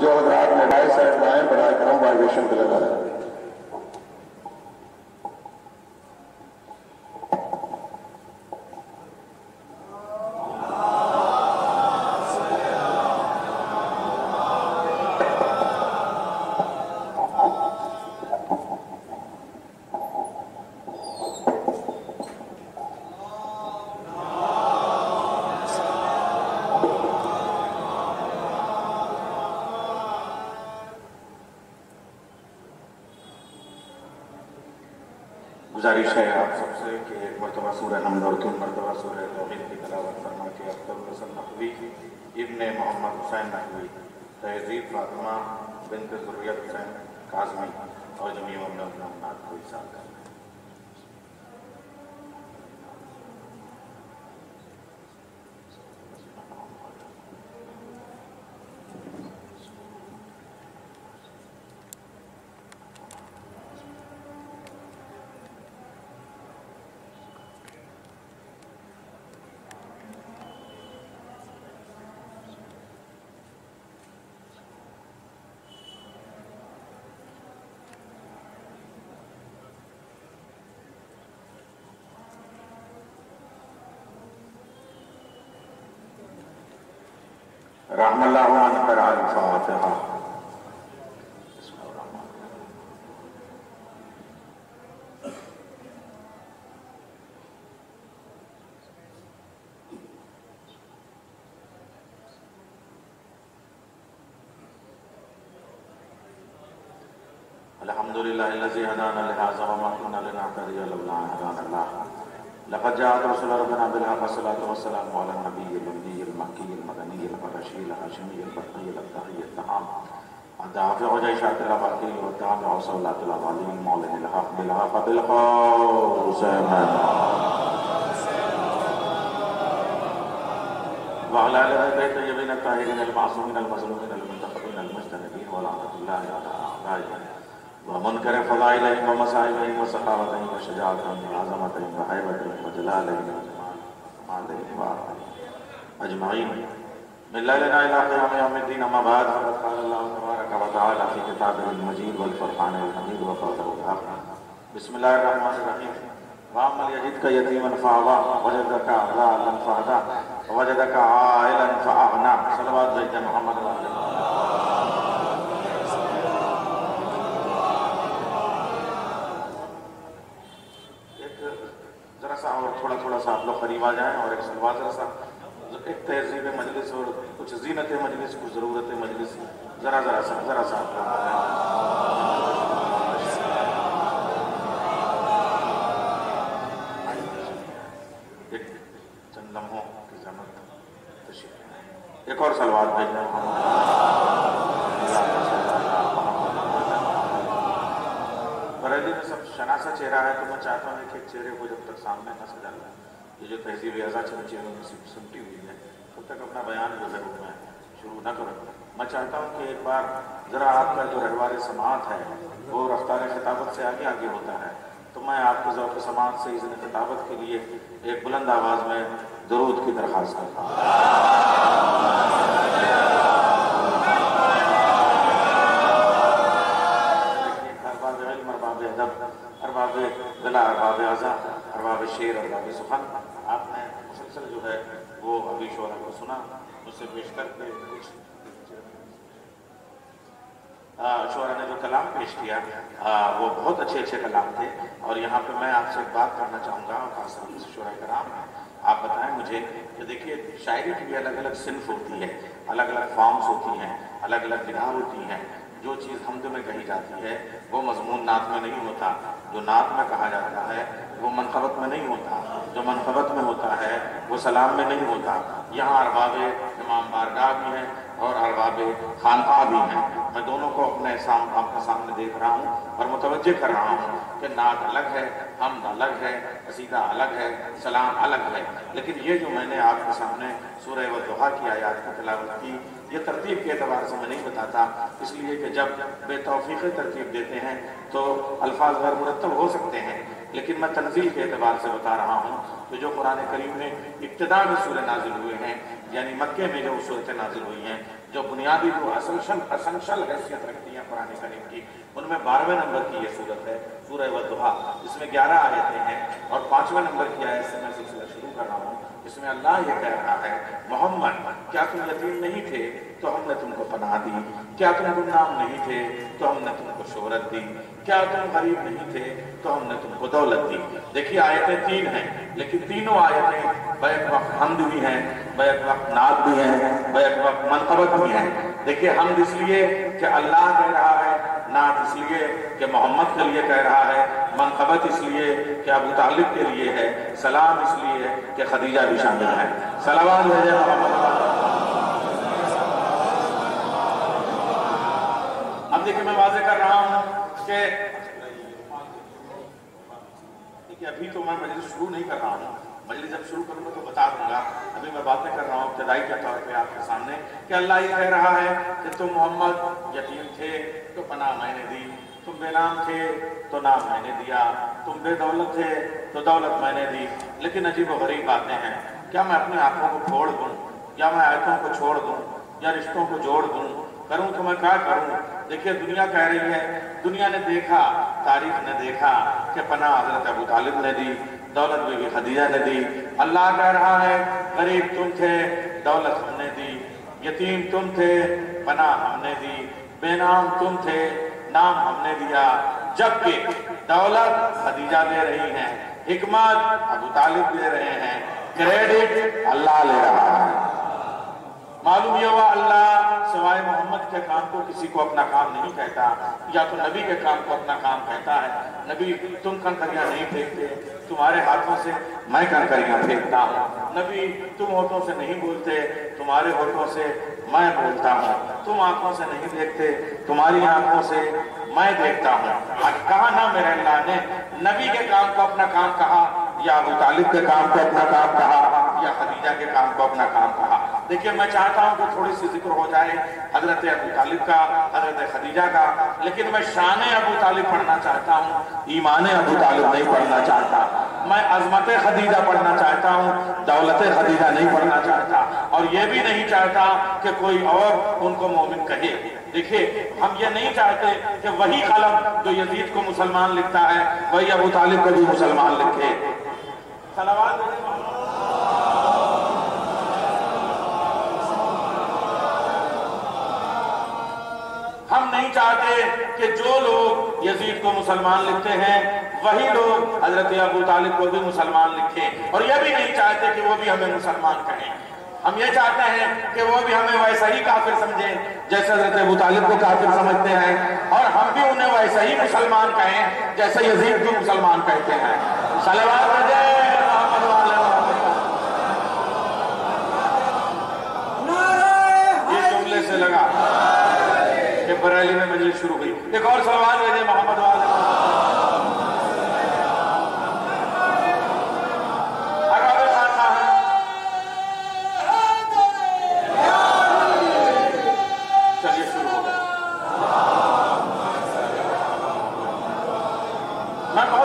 جو حضرات mobile site لائیں براہ کرم وائبریشن پہ لگا رہے ہیں۔ گزارش ہے آپ سب سے کہ ایک مرتبہ سورہ نمل اور 3 مرتبہ سورہ توحید کی تلاوت فرما کے اختر الحسن نقوی ابن محمد حسین نقوی تہذیب فاطمہ بنت ذریت حسین کاظمی اور جمیع امنات کو احسان کریں۔ رحم اللہ عنہ قرآن الفاتحہ۔ الحمدللہ الذی ہدانا لہذا وما كنا لنهتدی لولا ان هدانا اللہ لقد جاءت رسول ربنا بالحق والصلاة والسلام على النبي الأمي المكي المدني القرشي الهاشمي البرقي الأبدعي التهام الدافع جيشات الأباطيل والتابع صلاة الأباطيل المعلن الحق بالحق بالقوس وعلى آل بيت الطيبين الطاهرين المعصومين المظلومين المنتخبين المجتنبين ولعنة الله على أعدائهم ومنكر فضائلهم ومصائبهم وسخاوتهم وشجاعتهم وعظمتهم وهيبتهم وجلالهم وجمالهم أجمعين من ليلنا إلى قيام يوم الدين. أما بعد فقد قال الله تبارك وتعالى في كتابه المجيد والفرقان الحميد وقوله الحق. بسم الله الرحمن الرحيم. وأما يجدك يتيما فآوى وجدك ضالا فهدى ووجدك عائلا فأغنى. صلوات سيدنا محمد وعلى آله. اور تھوڑا سا آپ لوگ قریب آ جائیں اور ایک سلوات ذرا سا ایک تہذیب مجلس اور کچھ زینت مجلس کچھ ضرورت مجلس ذرا سا آپ لوگ ایک چند لمحوں کی زحمت تشریف ایک اور سلوات بھیجنا بریلی میں سب شناسہ چہرہ ہے تو میں چاہتا ہوں کہ چہرے کو جب تک سامنے نہ سجا لیں یہ جو تہذیب اعزا چہروں میں سمٹی ہوئی ہے تب تک اپنا بیان جو ہے میں شروع نہ کروں. میں چاہتا ہوں کہ ایک بار ذرا آپ کا جو رہوار سماعت ہے وہ رفتار خطابت سے آگے ہوتا ہے تو میں آپ کے ذوق سماعت سے اذن خطابت کے لیے ایک بلند آواز میں درود کی درخواست کرتا ہوں. ارباب دلا ارباب اعضا ارباب شعر ارباب سخن آپ نے مسلسل جو ہے وہ ابھی شعرا کو سنا مجھ سے پیش کر کے کچھ شعرا نے جو کلام پیش کیا وہ بہت اچھے کلام تھے اور یہاں پہ میں آپ سے ایک بات کرنا چاہوں گا خاص طور سے شعرا کرام آپ بتائیں مجھے کہ دیکھیے شاعری کی بھی الگ الگ صنف ہوتی ہے الگ الگ فارمز ہوتی ہیں الگ الگ بنا ہوتی ہیں. جو چیز حمد میں کہی جاتی ہے وہ مضمون نعت میں نہیں ہوتا جو نعت میں کہا جاتا ہے وہ منقبت میں نہیں ہوتا جو منقبت میں ہوتا ہے وہ سلام میں نہیں ہوتا. یہاں ارباب امام بارگاہ بھی ہیں اور ارباب خانقاہ بھی ہیں. میں دونوں کو اپنے آپ کے سامنے دیکھ رہا ہوں اور متوجہ کر رہا ہوں کہ نعت الگ ہے حمد الگ ہے قصیدہ الگ ہے سلام الگ ہے. لیکن یہ جو میں نے آپ کے سامنے سورہ والضحیٰ کی آیات کی تلاوت کی یہ ترتیب کے اعتبار سے میں نہیں بتاتا اس لیے کہ جب بے توفیق ترتیب دیتے ہیں تو الفاظ غیر مرتب ہو سکتے ہیں لیکن میں تنزیل کے اعتبار سے بتا رہا ہوں کہ جو قرآن کریم میں ابتدا میں سورہ نازل ہوئے ہیں، یعنی مکے میں جو صورتیں نازل ہوئی ہیں، جو بنیادی جو اسنشل حیثیت رکھتی ہیں قرآن کریم کی، ان میں 12ویں نمبر کی یہ صورت ہے سورہ والضحیٰ۔ اس میں 11 آیتیں ہیں اور 5ویں نمبر کی آیت سے میں سلسلہ شروع کر رہا ہوں۔ اس میں اللہ یہ کہہ رہا ہے، محمد کیا تم یتیم نہیں تھے تو ہم نے تم کو پناہ دی، کیا تم گمنام نہیں تھے تو ہم نے تم کو شہرت دی، کیا تم غریب نہیں تھے تو ہم نے تم کو دولت دی۔ دیکھیے آیتیں 3 ہیں، لیکن تینوں آیتیں بیک وقت حمد بھی ہیں، بیک وقت نعت بھی ہیں، بیک وقت منقبت بھی ہیں۔ دیکھیے حمد اس لیے کہ اللہ کہہ رہا ہے، نعت اس لیے کہ محمد کے لیے کہہ رہا ہے، منقبت اس لیے کہ ابو طالب کے لیے ہے، سلام اس لیے کہ خدیجہ بھی شامل ہے۔ صلوات بھیجیں محمد۔ اب دیکھیں میں واضح کر رہا ہوں کہ ابھی تو میں مجلس شروع نہیں کر رہا ہوں، مجلس جب شروع کروں گا تو بتا دوں گا، ابھی میں باتیں کر رہا ہوں ابتدائی کے طور پہ آپ کے سامنے کہ اللہ یہ کہہ رہا ہے کہ تم محمد یتیم تھے تو پناہ میں نے دی، تم بے نام تھے تو نام میں نے دیا، تم بے دولت تھے تو دولت میں نے دی۔ لیکن عجیب و غریب باتیں ہیں، کیا میں اپنی آنکھوں کو پھوڑ دوں یا میں آیتوں کو چھوڑ دوں یا رشتوں کو جوڑ دوں، کروں تو میں کیا کروں؟ دیکھیے دنیا کہہ رہی ہے، دنیا نے دیکھا، تاریخ نے دیکھا کہ پناہ حضرت ابو طالب نے دی، دولت بی بی خدیجہ نے دی۔ اللہ کہہ رہا ہے غریب تم تھے، دولت ہم نے دی، یتیم تم تھے، پناہ ہم نے دی، بے نام تم تھے، نام ہم نے دیا۔ جبکہ دولت خدیجہ دے رہی ہیں، حکمت ابو طالب دے رہے ہیں، کریڈٹ اللہ لے رہا ہے۔ معلوم یہ ہوا اللہ سوائے محمد کے کام کو کسی کو اپنا کام نہیں کہتا، یا تو نبی کے کام کو اپنا کام کہتا ہے۔ نبی تم کنکریاں نہیں پھینکتے، تمہارے ہاتھوں سے میں کنکریاں پھینکتا ہوں۔ نبی تم ہونٹوں سے نہیں بولتے، تمہارے ہونٹوں سے میں بولتا ہوں۔ تم آنکھوں سے نہیں دیکھتے، تمہاری آنکھوں سے میں دیکھتا ہوں۔ آج کہا نہ میرے اللہ نے نبی کے کام کو اپنا کام کہا، یا ابو طالب کے کام کو اپنا کام کہا، یا خدیجہ کے کام کو اپنا کام کہا۔ دیکھیے میں چاہتا ہوں کہ تھوڑی سی ذکر ہو جائے حضرت ابو طالب کا، حضرت خدیجہ کا، لیکن میں شان ابو طالب پڑھنا چاہتا ہوں، ایمان ابو طالب نہیں پڑھنا چاہتا۔ میں عظمت خدیجہ پڑھنا چاہتا ہوں، دولت خدیجہ نہیں پڑھنا چاہتا، اور یہ بھی نہیں چاہتا کہ کوئی اور ان کو مومن کہے۔ دیکھیے ہم یہ نہیں چاہتے کہ وہی قلم جو یزید کو مسلمان لکھتا ہے وہی ابو طالب کو بھی مسلمان لکھے۔ صلوات ہم نہیں چاہتے کہ جو لوگ یزید کو مسلمان لکھتے ہیں وہی لوگ حضرت ابو طالب کو بھی مسلمان لکھیں، اور یہ بھی نہیں چاہتے کہ وہ بھی ہمیں مسلمان کہیں۔ ہم یہ چاہتے ہیں کہ وہ بھی ہمیں ویسا ہی کافر سمجھیں جیسے حضرت ابو طالب کو کافر سمجھتے ہیں، اور ہم بھی انہیں ویسا ہی مسلمان کہیں جیسے یزید کو مسلمان کہتے ہیں۔ صلوات بھیجیں محمد والے محمد۔ اس جملے سے لگا کہ بریلی میں مجلس شروع ہوئی۔ ایک اور صلوات بھیجیں محمد والے محمد۔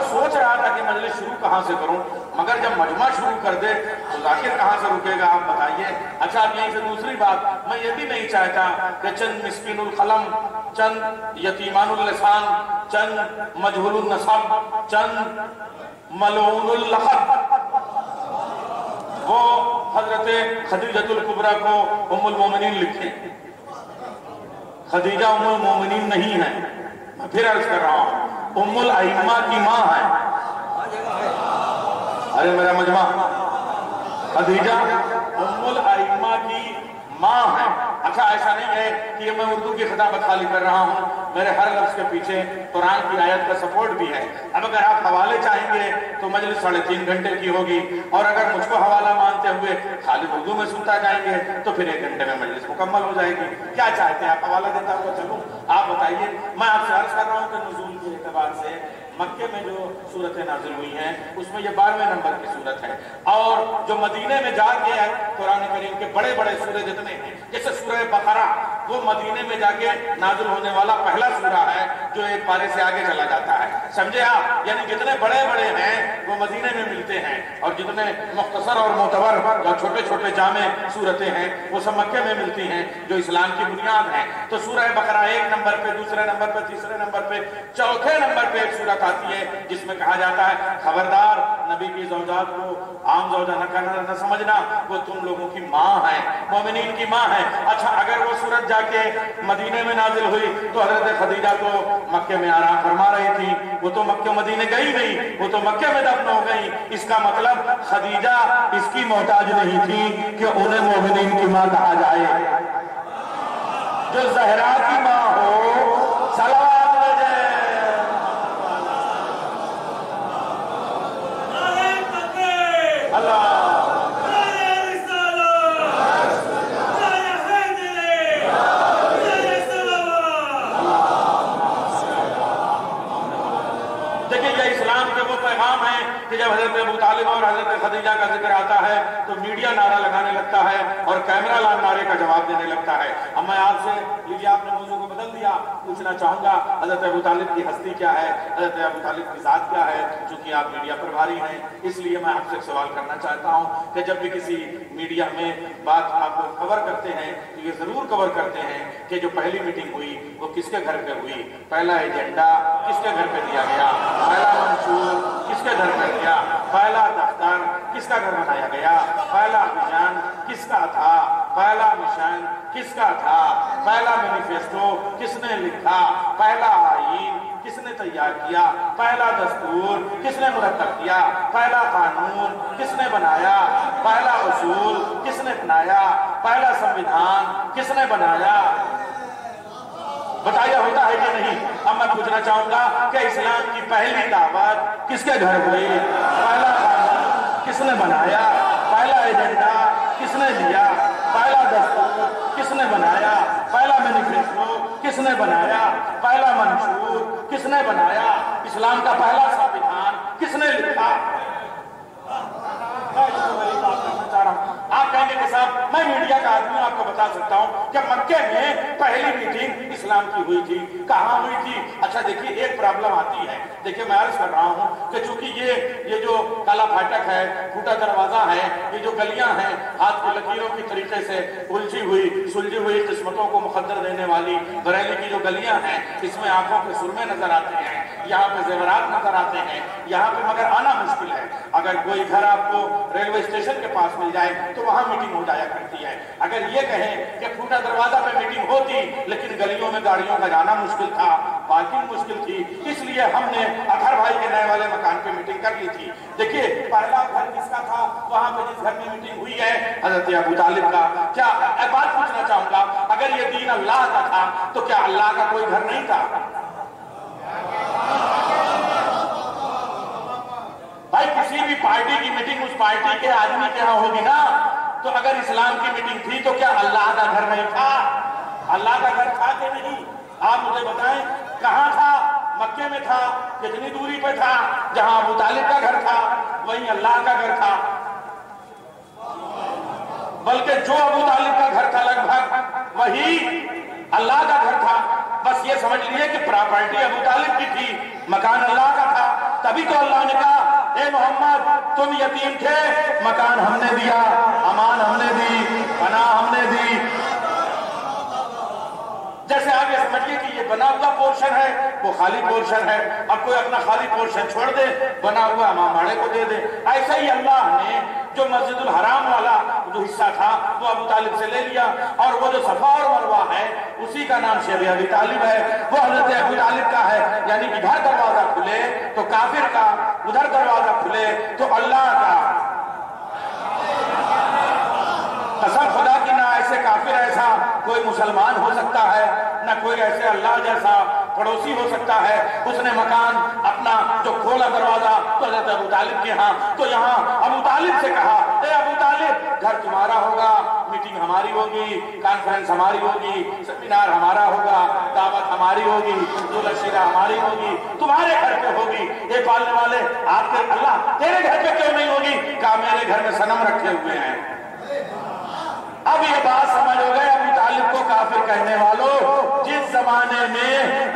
سوچ رہا تھا کہ مجلس شروع کہاں سے کروں، مگر جب مجمع شروع کر دے تو ذاکر کہاں سے رکے گا، آپ بتائیے۔ اچھا اب یہیں سے دوسری بات، میں یہ بھی نہیں چاہتا کہ چند مسکین القلم، چند یتیمان اللسان، چند مجہول النسب، چند ملعون اللقب وہ حضرت خدیجہ الکبریٰ کو ام المومنین لکھیں۔ خدیجہ ام المومنین نہیں ہے، میں پھر عرض کر رہا ہوں، ام الائمہ کی ماں ہے۔ ارے میرا مجمع، خدیجہ ام الائمہ کی ماں ہے۔ اچھا ایسا نہیں ہے کہ میں اردو کی خطابت خالی کر رہا ہوں، میرے ہر لفظ کے پیچھے قرآن کی آیت کا سپورٹ بھی ہے۔ اب اگر آپ حوالے چاہیں گے تو مجلس 3.5 گھنٹے کی ہوگی، اور اگر مجھ کو حوالہ مانتے ہوئے خالی اردو میں سنتا جائیں گے تو پھر 1 گھنٹے میں مجلس مکمل ہو جائے گی۔ کیا چاہتے ہیں آپ، حوالہ دیتا ہوا چلوں؟ آپ بتائیے۔ میں آپ سے عرض کر رہا ہوں کہ نزول کے اعتبار سے مکے میں جو صورتیں نازل ہوئی ہیں اس میں یہ 12ویں نمبر کی صورت ہے، اور جو مدینے میں جا کے قرآن کریم کے بڑے بڑے سورے جتنے ہیں، جیسے سورہ بقرہ وہ مدینے میں جا کے نازل ہونے والا پہلا سورہ ہے جو ایک پارے سے آگے چلا جاتا ہے، سمجھے آپ؟ یعنی جتنے بڑے بڑے ہیں وہ مدینے میں ملتے ہیں، اور جتنے مختصر اور معتبر اور چھوٹے چھوٹے جامع صورتیں ہیں وہ سب مکے میں ملتی ہیں جو اسلام کی بنیاد ہیں۔ تو سورہ بقرہ ایک نمبر پہ، دوسرے نمبر پہ، تیسرے نمبر پہ، چوتھے نمبر پہ ایک سورت آتی ہے جس میں کہا جاتا ہے خبردار نبی کی زوجات کو عام زوجہ نہ سمجھنا، وہ تم لوگوں کی ماں ہے، مومنین کی ماں ہے۔ اچھا اگر وہ سورت جا کے مدینے میں نازل ہوئی تو حضرت خدیجہ تو مکے میں آرام فرما رہی تھی، وہ تو مکے مدینے گئی نہیں، وہ تو مکے میں دفن ہو گئی۔ اس کا مطلب خدیجہ اس کی محتاج نہیں تھی کہ انہیں مومنین کی ماں کہا جائے۔ جو زہرا کی ماں ہو صلوات بھیجے۔ اللہ پیغام ہے کہ جب حضرت ابو طالب اور حضرت خدیجہ کا ذکر آتا ہے تو میڈیا نعرہ لگانے لگتا ہے اور کیمرہ لان نعرے کا جواب دینے لگتا ہے۔ اب میں آپ سے لیجیے، آپ نے موضوع کو بدل دیا، پوچھنا چاہوں گا حضرت ابو طالب کی ہستی کیا ہے، حضرت ابو طالب کی ذات کیا ہے؟ چونکہ آپ میڈیا پر بھاری ہیں اس لیے میں آپ سے ایک سوال کرنا چاہتا ہوں کہ جب بھی کسی میڈیا میں بات آپ کور کرتے ہیں تو یہ ضرور کور کرتے ہیں کہ جو پہلی میٹنگ ہوئی وہ کس کے گھر پہ ہوئی، پہلا ایجنڈا کس کے گھر پہ دیا گیا، پہلا منشور کس کے گھر پہ دیا، پہلا دفتر کس کا گھر بنایا گیا، پہلا ویژن کس کا تھا، پہلا مشن کس کا تھا، پہلا مینیفیسٹو کس نے لکھا، پہلا آئین کس نے تیار کیا، پہلا دستور کس نے مرتب کیا، پہلا قانون کس نے بنایا، پہلا اصول کس نے بنایا، پہلا سنویدھان کس نے بنایا؟ بتایا ہوتا ہے کہ نہیں؟ اب میں پوچھنا چاہوں گا کہ اسلام کی پہلی دعوت کس کے گھر ہوئی، پہلا قانون کس نے بنایا، پہلا ایجنڈا کس نے دیا، پہلا دستور کس نے بنایا، پہلا مینیفیسٹو کس نے بنایا، پہلا منشور کس نے بنایا، اسلام کا پہلا سنویدھان کس نے لکھا؟ آپ کہیں گے کہ صاحب میں میڈیا کا آدمی آپ کو بتا سکتا ہوں کہ مکے میں پہلی میٹنگ اسلام کی ہوئی تھی، کہاں ہوئی تھی؟ اچھا دیکھیے ایک پرابلم آتی ہے، دیکھیے میں عرض کر رہا ہوں کہ چونکہ یہ جو کالا پھاٹک ہے، پھوٹا دروازہ ہے، یہ جو گلیاں ہیں ہاتھ کی لکیروں کی طریقے سے الجھی ہوئی سلجھی ہوئی قسمتوں کو مخدر دینے والی بریلی کی جو گلیاں ہیں، اس میں آنکھوں کے سرمے نظر آتے ہیں، یہاں پہ زیورات نظر آتے ہیں، یہاں پہ مگر آنا مشکل ہے۔ اگر کوئی گھر آپ کو ریلوے اسٹیشن کے پاس مل جائے تو وہاں میٹنگ ہو جایا کرتی ہے۔ اگر یہ کہیں کہ پھوٹا دروازہ پہ میٹنگ ہوتی لیکن گلیوں میں گاڑیوں کا جانا مشکل تھا، پارکنگ مشکل تھی، اس لیے ہم نے اطہر بھائی کے نئے والے مکان پہ میٹنگ کر لی تھی۔ دیکھیے پہلا گھر کس کا تھا وہاں پہ جس گھر میں میٹنگ ہوئی ہے؟ حضرت ابو طالب کا۔ کیا ایک بات پوچھنا چاہوں گا، اگر یہ دین اللہ کا تھا تو کیا اللہ کا کوئی گھر نہیں تھا؟ بھائی کسی بھی پارٹی کی میٹنگ اس پارٹی کے آدمی کے ہاں ہوگی نا، تو اگر اسلام کی میٹنگ تھی تو کیا اللہ کا گھر نہیں تھا؟ اللہ کا گھر تھا کہ نہیں؟ آپ مجھے بتائیں کہاں تھا؟ مکے میں تھا، کتنی دوری پہ تھا؟ جہاں ابو طالب کا گھر تھا وہیں اللہ کا گھر تھا، بلکہ جو ابو طالب کا گھر تھا لگ بھگ وہی اللہ کا گھر تھا۔ بس یہ سمجھ لیے کہ پراپرٹی ابو طالب کی تھی، مکان اللہ کا تھا، تبھی تو اللہ نے کہا اے محمد تم یتیم تھے، مکان ہم نے دیا، امان ہم نے دی، پناہ ہم نے دی۔ جیسے آپ یہ سمجھیے کہ یہ بنا ہوا پورشن ہے وہ خالی پورشن ہے، اب کوئی اپنا خالی پورشن چھوڑ دے بنا ہوا امام باڑے کو دے دے۔ ایسا ہی اللہ نے جو مسجد الحرام والا جو حصہ تھا وہ ابو طالب سے لے لیا، اور وہ جو صفا اور مروہ ہے اسی کا نام شیخ ابی طالب ہے، وہ حضرت ابو طالب کا ہے۔ یعنی ادھر دروازہ کھلے تو کافر کا، ادھر دروازہ کھلے تو اللہ کا۔ قسم خدا کی نہ ایسے کافر ایسا کوئی مسلمان ہو سکتا ہے، نہ کوئی ایسے اللہ جیسا پڑوسی ہو سکتا ہے۔ اس نے مکان اپنا جو کھولا دروازہ تو حضرت ابو طالب کے ہاں، تو یہاں ابو طالب سے کہا اے ابو طالب گھر تمہارا ہوگا، میٹنگ ہماری ہوگی، کانفرنس ہماری ہوگی، سیمینار ہمارا ہوگا، دعوت ہماری ہوگی، دولت ہماری ہوگی، تمہارے گھر پہ ہوگی۔ یہ پالنے والے آپ کے اللہ تیرے گھر پہ کیوں نہیں ہوگی؟ کہا میرے گھر میں صنم رکھے ہوئے ہیں۔ اب یہ بات سمجھ ہو گئے ابو طالب کو کافر کہنے والوں، جس زمانے میں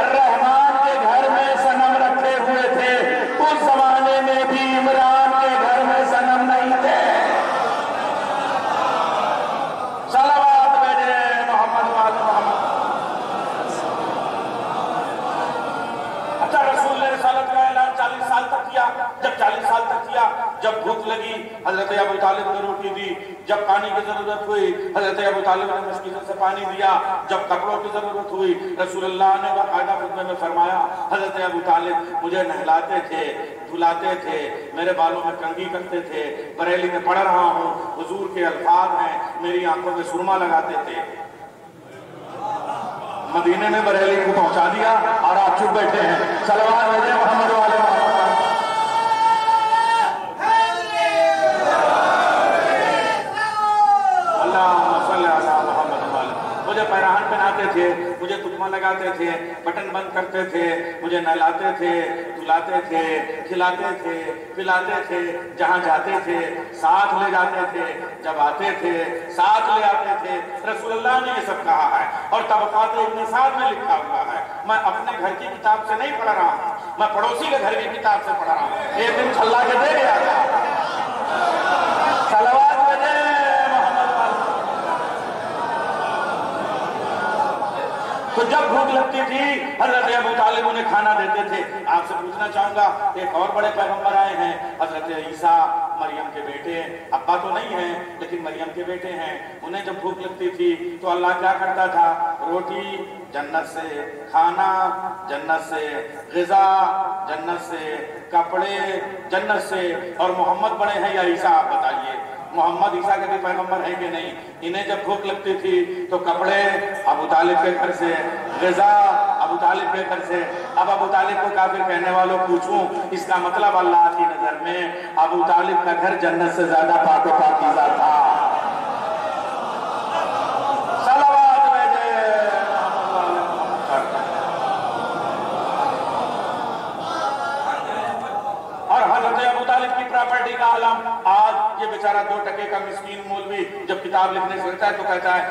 رحمان کے گھر میں صنم رکھے ہوئے تھے، اس زمانے میں بھی عمران کے گھر میں صنم نہیں تھے۔ صلوات بھیجے محمد وعلی محمد۔ اچھا، رسول نے رسالت کا اعلان 40 سال تک کیا۔ جب 40 سال تک کیا، جب بھوک لگی حضرت ابو طالب نے روٹی دی، جب پانی کی ضرورت ہوئی حضرت ابو طالب نے مشکل سے پانی دیا، جب کپڑوں کی ضرورت ہوئی رسول اللہ نے باقاعدہ خطبے میں فرمایا، حضرت ابو طالب مجھے نہلاتے تھے، دھلاتے تھے، میرے بالوں میں کنگھی کرتے تھے، بریلی میں پڑھ رہا ہوں، حضور کے الفاظ ہیں، میری آنکھوں میں سرما لگاتے تھے۔ مدینے میں بریلی کو پہنچا دیا اور آپ چپ بیٹھے ہیں۔ صلوات بھیجے محمد والے محمد۔ اللہم صلی علی محمد والے۔ مجھے پیراہن پہناتے تھے، مجھے تکمہ لگاتے تھے، بٹن بند کرتے تھے، مجھے نہلاتے تھے، دھلاتے تھے، کھلاتے تھے، پلاتے تھے، جہاں جاتے تھے ساتھ لے جاتے تھے، جب آتے تھے ساتھ لے آتے تھے۔ رسول اللہ نے یہ سب کہا ہے اور طبقات ابن سعد میں لکھا ہوا ہے۔ میں اپنے گھر کی کتاب سے نہیں پڑھ رہا ہوں، میں پڑوسی کے گھر کی کتاب سے پڑھ رہا ہوں۔ ایک دن چھلا کے دے گیا تھا۔ صلوات بھیجے محمد والے۔ تو جب بھوک لگتی تھی حضرت ابو طالب انہیں کھانا دیتے تھے۔ آپ سے پوچھنا چاہوں گا، ایک اور بڑے پیغمبر آئے ہیں، حضرت عیسیٰ، مریم کے بیٹے، ابا تو نہیں ہیں لیکن مریم کے بیٹے ہیں۔ انہیں جب بھوک لگتی تھی تو اللہ کیا کرتا تھا؟ روٹی جنت سے، کھانا جنت سے، غذا جنت سے، کپڑے جنت سے۔ اور محمد بڑے ہیں یا عیسیٰ؟ آپ بتائیے، محمد عیسیٰ کے بھی پیغمبر ہیں کہ نہیں؟ انہیں جب بھوک لگتی تھی تو کپڑے ابو طالب کے گھر سے، غذا ابو طالب کے گھر سے۔ اب ابو طالب کو کافر کہنے والوں پوچھوں، اس کا مطلب اللہ کی نظر میں ابو طالب کا گھر جنت سے زیادہ پاک و پاکیزہ تھا۔ صلوات بھیجے اور حضرت ابو طالب کی پراپرٹی کا عالم آج یہ بیچارہ 2 ٹکے کا مسکین مولوی جب کتاب لکھنے سے ہوتا ہے تو کہتا ہے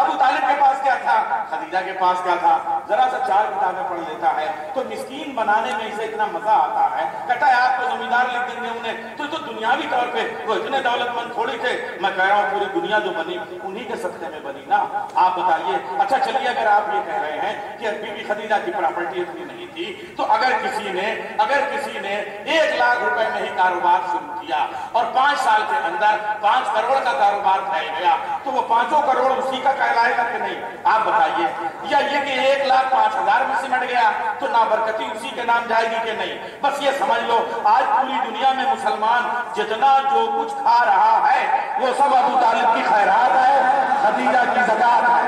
ابو طالب کے پاس کیا تھا، خدیجہ کے پاس کیا تھا، ذرا سا 4 کتابیں پڑھ لیتا ہے تو مسکین بنانے میں اسے اتنا مزہ آتا ہے۔ کہتا ہے آپ کو زمیندار لکھ دیں گے انہیں تو دنیاوی طور پہ وہ اتنے دولت مند تھوڑی تھے۔ میں کہہ رہا ہوں پوری دنیا جو بنی انہی کے صدقے میں بنی نا۔ آپ بتائیے، اچھا چلیے اگر آپ یہ کہہ رہے ہیں کہ بی بی خدیجہ کی پراپرٹی اتنی نہیں تھی تو اگر کسی نے 1 لاکھ روپے میں ہی کاروبار شروع کیا اور 5 سال کے اندر 5 کروڑ کا کاروبار پھیل گیا تو وہ 5 کروڑ اسی کا کہلائے گا کہ نہیں؟ آپ بتائیے۔ یا یہ کہ 1,05,000 میں سمٹ گیا تو نابرکتی اسی کے نام جائے گی کہ نہیں؟ بس یہ سمجھ لو آج پوری دنیا میں مسلمان جتنا جو کچھ کھا رہا ہے وہ سب ابو طالب کی خیرات ہے، خدیجہ کی زکات ہے۔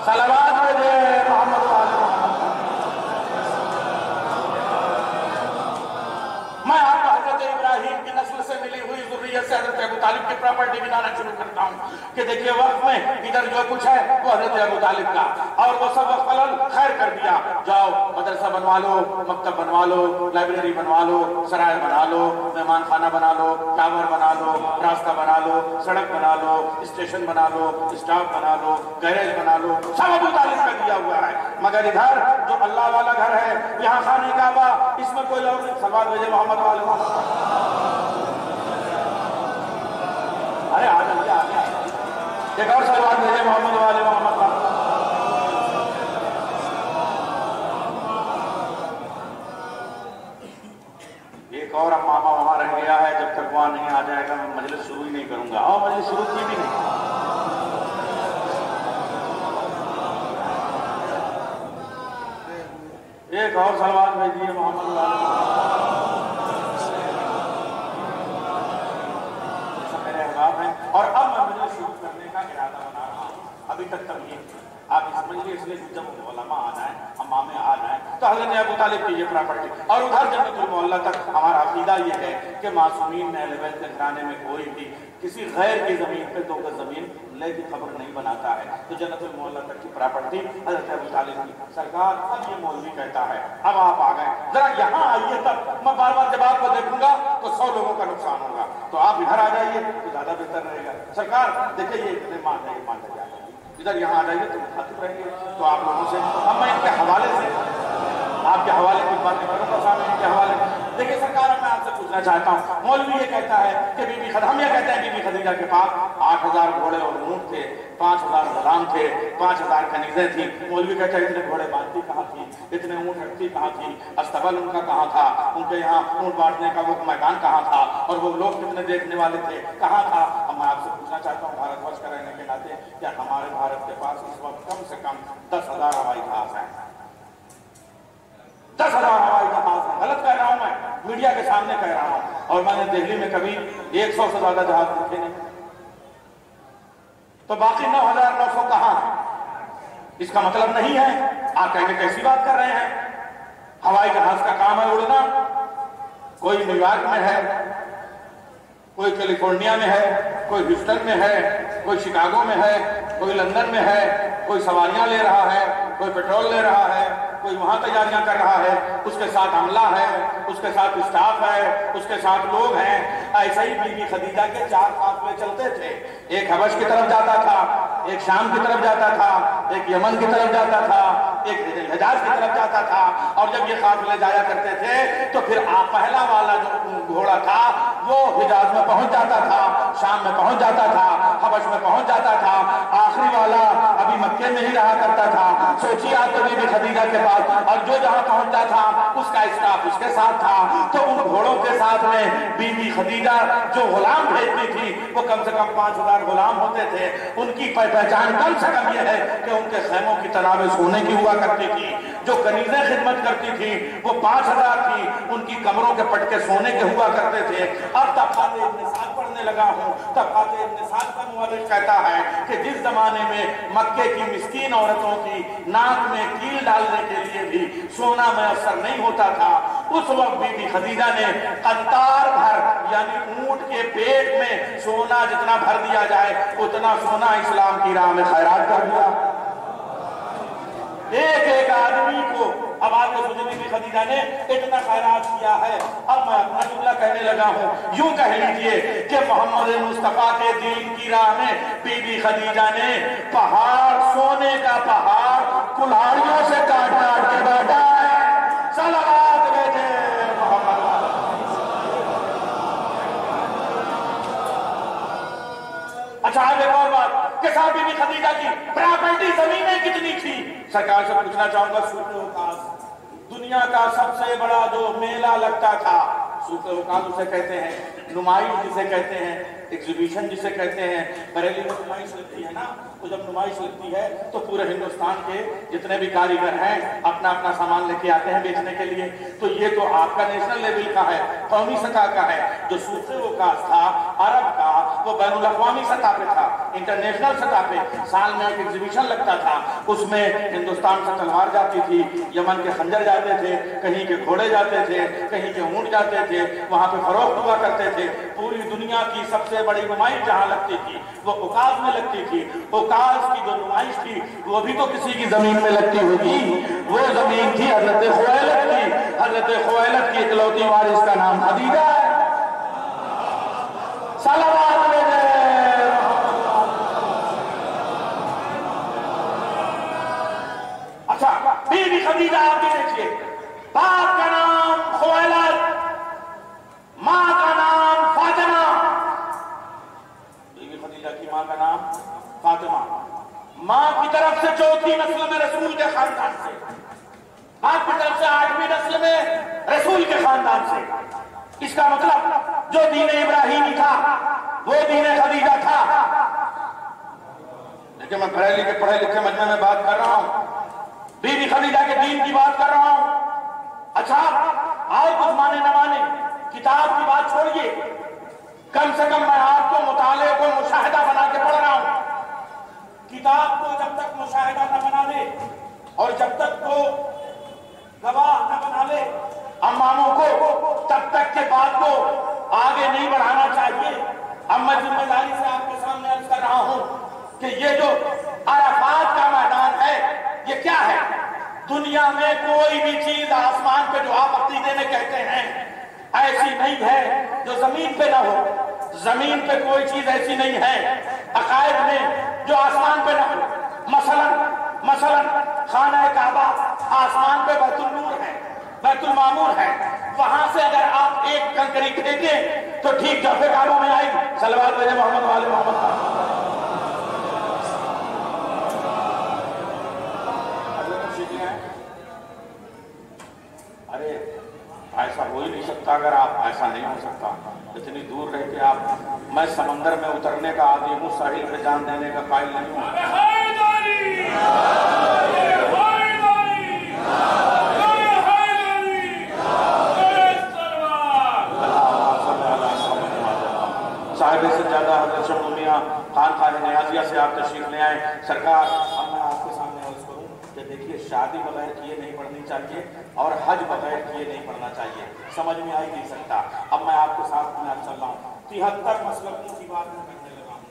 صلوات بھیجے محمد والے محمد۔ میں آپ کو حضرت ابراہیم کی نسل سے ملی ہوئی ذریت سے حضرت ابو طالب کی پراپرٹی گنانا شروع کرتا ہوں کہ دیکھیے وقت میں ادھر جو کچھ ہے وہ حضرت ابو طالب کا، اور وہ سب وقت خیر کر دیا۔ جاؤ مدرسہ بنوا لو، مکتب بنوا لو، لائبریری بنوا لو، سرائے بنا لو، مہمان خانہ بنا لو، ٹاور بنا لو، راستہ بنا لو، سڑک بنا لو، اسٹیشن بنا لو، اسٹاف بنا لو، گیریج بنا لو، سب ابو طالب کا دیا ہوا ہے۔ مگر ادھر جو اللہ والا گھر ہے یہاں خانہ کعبہ، اس میں کوئی اور نہیں۔ سوال بھیجے محمد والے محمد۔ ارے آ جائیے ایک اور سوال بھیجے محمد والے محمد۔ ایک اور امامہ وہاں رہ گیا ہے، جب تک وہاں نہیں آ جائے گا میں مجلس شروع ہی نہیں کروں گا۔ اور مجلس شروع کی بھی نہیں۔ ایک اور سوال بھیجیے محمد والے۔ میرے احباب ہیں اور اب میں مجلس شروع کرنے کا ارادہ بنا رہا ہوں۔ ابھی تک تمہید آپ سمجھ لیے، اس لیے جب علماء آ جائیں، امامے آ جائیں تو حضرت ابو طالب کی یہ پراپرٹی، اور ادھر جنت المعلا تک ہمارا عقیدہ یہ ہے کہ معصومین نے اہل بیت کے گھرانے میں کوئی بھی کسی غیر کی زمین پہ 2 گز زمین لے کی خبر نہیں بناتا ہے۔ تو جنت المعلا تک کی پراپرٹی حضرت ابو طالب کی۔ سرکار اب یہ مولوی کہتا ہے، اب آپ آ گئے، ذرا یہاں آئیے تب میں بار بار جب آپ کو دیکھوں گا تو 100 لوگوں کا نقصان ہوگا، تو آپ ادھر آ جائیے تو زیادہ بہتر رہے گا۔ سرکار دیکھیں یہ اتنے مان ہے، یہ مان جائے ادھر یہاں آ جائیے تو مخاطب رہیں گے تو آپ لوگوں سے اب میں ان کے حوالے سے آپ کے حوالے کی باتیں کروں گا صاحب ان کے حوالے. دیکھیے سرکار میں آپ سے پوچھنا چاہتا ہوں مولوی یہ کہتا ہے کہ ہم یہ کہتے ہیں بی بی خدیجہ کے پاس 8000 گھوڑے اور اونٹ تھے 5000 غلام تھے 5000 کنیزیں تھیں. مولوی کہتا ہے اتنے گھوڑے باندھتی کہاں تھی اتنے اونٹ رکھتی کہاں تھی استبل ان کا کہاں تھا ان کے یہاں اونٹ بانٹنے کا وہ میدان کہاں تھا اور وہ لوگ کتنے دیکھنے والے تھے کہاں تھا. اب میں آپ سے پوچھنا چاہتا ہوں بھارت ورش کا رہنے کے ناطے کیا ہمارے بھارت کے پاس اس وقت کم سے کم 10,000 ہوائی جہاز ہیں 10,000 ہوائی جہاز ہیں. غلط کہہ رہا ہوں میں میڈیا کے سامنے کہہ رہا ہوں اور میں نے دہلی میں کبھی 100 سے زیادہ جہاز دیکھے نہیں تو باقی 9,900 کہاں ہیں. اس کا مطلب نہیں ہے آپ کہیں گے کیسی بات کر رہے ہیں ہوائی جہاز کا کام ہے اڑنا. کوئی نیو یارک میں ہے کوئی کیلیفورنیا میں ہے کوئی ہیوسٹن میں ہے کوئی شکاگو میں ہے کوئی لندن میں ہے کوئی سواریاں لے رہا ہے کوئی پیٹرول لے رہا ہے کوئی وہاں تیاریاں کر رہا ہے اس کے ساتھ عملہ ہے اس کے ساتھ اسٹاف ہے اس کے ساتھ لوگ ہیں. ایسے ہی بی بی خدیجہ کے 4 قافلے چلتے تھے. ایک حبش کی طرف جاتا تھا ایک شام کی طرف جاتا تھا ایک یمن کی طرف جاتا تھا ایک حجاز کی طرف جاتا تھا. اور جب یہ قافلے جایا کرتے تھے تو پھر پہلا والا جو گھوڑا تھا وہ حجاز میں پہنچ جاتا تھا شام میں پہنچ جاتا تھا حبش میں پہنچ جاتا تھا. آخری والا ابھی مکے میں ہی رہا کرتا تھا. سوچیے آپ تو بی بی خدیجہ کے پاس اور جو جہاں پہنچتا تھا اس کا اسٹاف اس کے ساتھ تھا. تو ان گھوڑوں کے ساتھ میں بی بی خدیجہ جو غلام بھیجتی تھی وہ کم سے کم 5,000 غلام ہوتے تھے. ان کی پہچان کم سے کم یہ ہے کہ ان کے خیموں کی تنابیں سونے کی ہوا کرتی تھی. جو کنیزیں خدمت کرتی تھی وہ 5,000 تھی. ان کی کمروں کے پٹکے سونے کے ہوا کرتے تھے. اب تفاتے ابن سعد پڑھنے لگا ہوں تفاتے ابن سعد کا مورخ کہتا ہے کہ جس زمانے میں مکے کی مسکین عورتوں کی ناک میں کیل ڈالنے کے لیے بھی سونا میسر نہیں ہوتا تھا اس وقت بی بی خدیجہ نے قنطار بھر یعنی اونٹ کے پیٹ میں سونا جتنا بھر دیا جائے اتنا سونا اسلام کی راہ میں خیرات کر دیا. ایک آدمی کو اب آگے سوچے بی بی خدیجہ نے اتنا خیرات کیا ہے. اب میں اپنا جملہ کہنے لگا ہوں یوں کہہ لیجئے کہ محمد مصطفیٰ کے دین کی راہ میں بی بی خدیجہ نے پہاڑ سونے کا پہاڑ کلاڑیوں سے کاٹ کاٹ کے بیٹھا ہے. صلوات بھیجے محمد. اچھا ایک اور بات کہ صاحب بی بی خدیجہ کی پراپرٹی زمینیں کتنی تھی. سرکار سے پوچھنا چاہوں گا سوق اوقاف دنیا کا سب سے بڑا جو میلہ لگتا تھا سوق اوقاف اسے کہتے ہیں نمائش جسے کہتے ہیں ایگزیبیشن جسے کہتے ہیں. بریلی میں نمائش لگتی ہے نا تو جب نمائش لگتی ہے تو پورے ہندوستان کے جتنے بھی کاریگر ہیں اپنا اپنا سامان لے کے آتے ہیں بیچنے کے لیے. تو یہ تو آپ کا نیشنل لیول کا ہے قومی سطح کا ہے. جو سوق اوقاف تھا عرب کا وہ بین الاقوامی سطح پہ تھا انٹرنیشنل سطح پہ. سال میں ایک ایگزیبیشن لگتا تھا اس میں ہندوستان سے تلوار جاتی تھی یمن کے خنجر جاتے تھے کہیں کے گھوڑے جاتے تھے کہیں کے اونٹ جاتے تھے وہاں پہ فروخت ہوا کرتے تھے. پوری دنیا کی سب سے بڑی نمائش جہاں لگتی تھی وہ اوقاف میں لگتی تھی. اوقاف کی جو نمائش تھی وہ بھی تو کسی کی زمین میں لگتی ہوگی. وہ زمین تھی حضرت خویلد کی. حضرت خویلد کی اکلوتی وارث کا نام خدیجہ ہے. صلوات بھیجے. اچھا بی بی خدیجہ آپ بھی دیکھیے باپ کا نام خویلد ماں کا نام فاطمہ. بی بی خدیجہ کی ماں کا نام فاطمہ. ماں کی طرف سے 4تھی نسل میں رسول کے خاندان سے باپ کی طرف سے 8ویں نسل میں رسول کے خاندان سے. اس کا مطلب جو دین ابراہیمی تھا وہ دین خدیجہ تھا. لیکن میں بریلی کے پڑھے لکھے مجمع میں بات کر رہا ہوں بی بی خدیجہ کے دین کی بات کر رہا ہوں. اچھا اور کچھ مانے نہ مانے کتاب کی بات چھوڑیے کم سے کم میں آپ کو مطالعے کو مشاہدہ بنا کے پڑھ رہا ہوں. کتاب کو جب تک مشاہدہ نہ بنا لے اور جب تک کو گواہ نہ بنا لے اماموں کو تب تک کے بات کو آگے نہیں بڑھانا چاہیے. اب میں ذمہ داری سے آپ کے سامنے عرض کر رہا ہوں کہ یہ جو عرفات کا میدان ہے یہ کیا ہے. دنیا میں کوئی بھی چیز آسمان پہ جو آپ عقیدے میں کہتے ہیں ایسی نہیں ہے جو زمین پہ نہ ہو. زمین پہ کوئی چیز ایسی نہیں ہے عقائد میں جو آسمان پہ نہ ہو. खाना काबा आसमान पे बैतुल नूर है, बैतुल मामूर है, वहां से अगर आप एक कंकरी फेंकें तो ठीक जौफे काबा में आएगी। सल्लल्लाहु अलैहि मोहम्मद वाले मोहम्मद। अरे ऐसा हो ही नहीं सकता, अगर आप ऐसा नहीं हो सकता, इतनी दूर रह के आप, मैं समंदर में उतरने का आदमी हूँ, साहिल पे जान देने का कायल नहीं हूँ। साहिब से ज्यादा हजरत शमस मियां खान नियाजिया से आप तशरीफ ले आए। सरकार, अब मैं आपके सामने अर्ज करूं कि देखिए, शादी बगैर किए नहीं पढ़नी चाहिए और हज बगैर किए नहीं पढ़ना चाहिए, समझ में आ ही नहीं सकता। अब मैं आपके साथ में चल रहा हूँ, 73 मसलकों की बात करने लगा हूँ,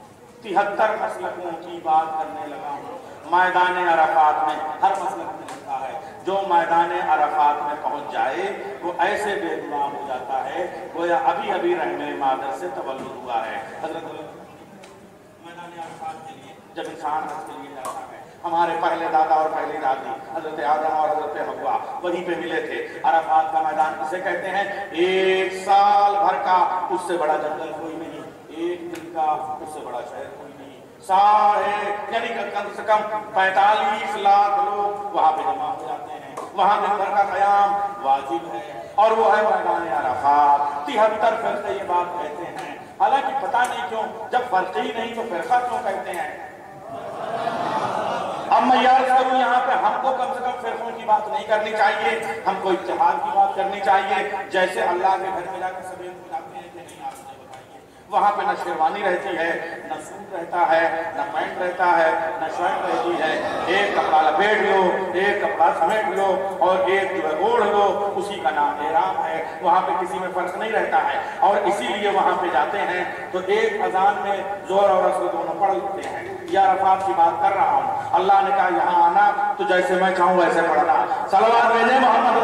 73 मसलकों की बात करने लगा हूँ। मैदान अराफात में हर मसलक में लिखा है, जो मैदान अराफात में पहुंच जाए वो ऐसे बेगुनाह हो जाता है गोया अभी अभी रहने मादर से तवल्लुद हुआ है। हजरत मैदान अराफात के लिए जब इंसान हज के लिए जाता है, हमारे पहले दादा और पहली दादी हजरत आदम और हजरत हव्वा वहीं पे मिले थे। अराफात का मैदान किसे कहते हैं? एक साल भर का उससे बड़ा जंगल कोई नहीं, एक दिन का उससे बड़ा शहर कोई नहीं। सारे यानी कम से कम 45 लाख लोग वहां पे जमा हो जाते हैं, वहां दिन भर का क़याम वाजिब है और वो है मैदान अराफात। 73 फरक़े ये बात कहते हैं, हालांकि पता नहीं क्यों जब फर्क ही नहीं तो फिरका क्यों कहते हैं। अब मैं याद करूं, यहाँ पे हमको कम से कम फिरकों की बात नहीं करनी चाहिए, हमको इत्तेहाद की बात करनी चाहिए। जैसे अल्लाह के घर में जाकर सभी जाते हैं कि नहीं, आप बताइए, वहां पे न शेरवानी रहती है, न सूट रहता है, न पैंट रहता है, न शर्ट रहती है। एक कपड़ा लपेट लो, एक कपड़ा समेट लो और एक जो है ओढ़ लो, उसी का नाम एहराम है। वहां पे किसी में फर्क नहीं रहता है और इसीलिए वहां पे जाते हैं तो एक अजान में जोर और असर दोनों पढ़ लेते हैं। या अराफात की बात कर रहा हूँ, अल्लाह ने कहा यहाँ आना तो जैसे मैं चाहूँ वैसे पढ़ना। सलवात भेजे मोहम्मद।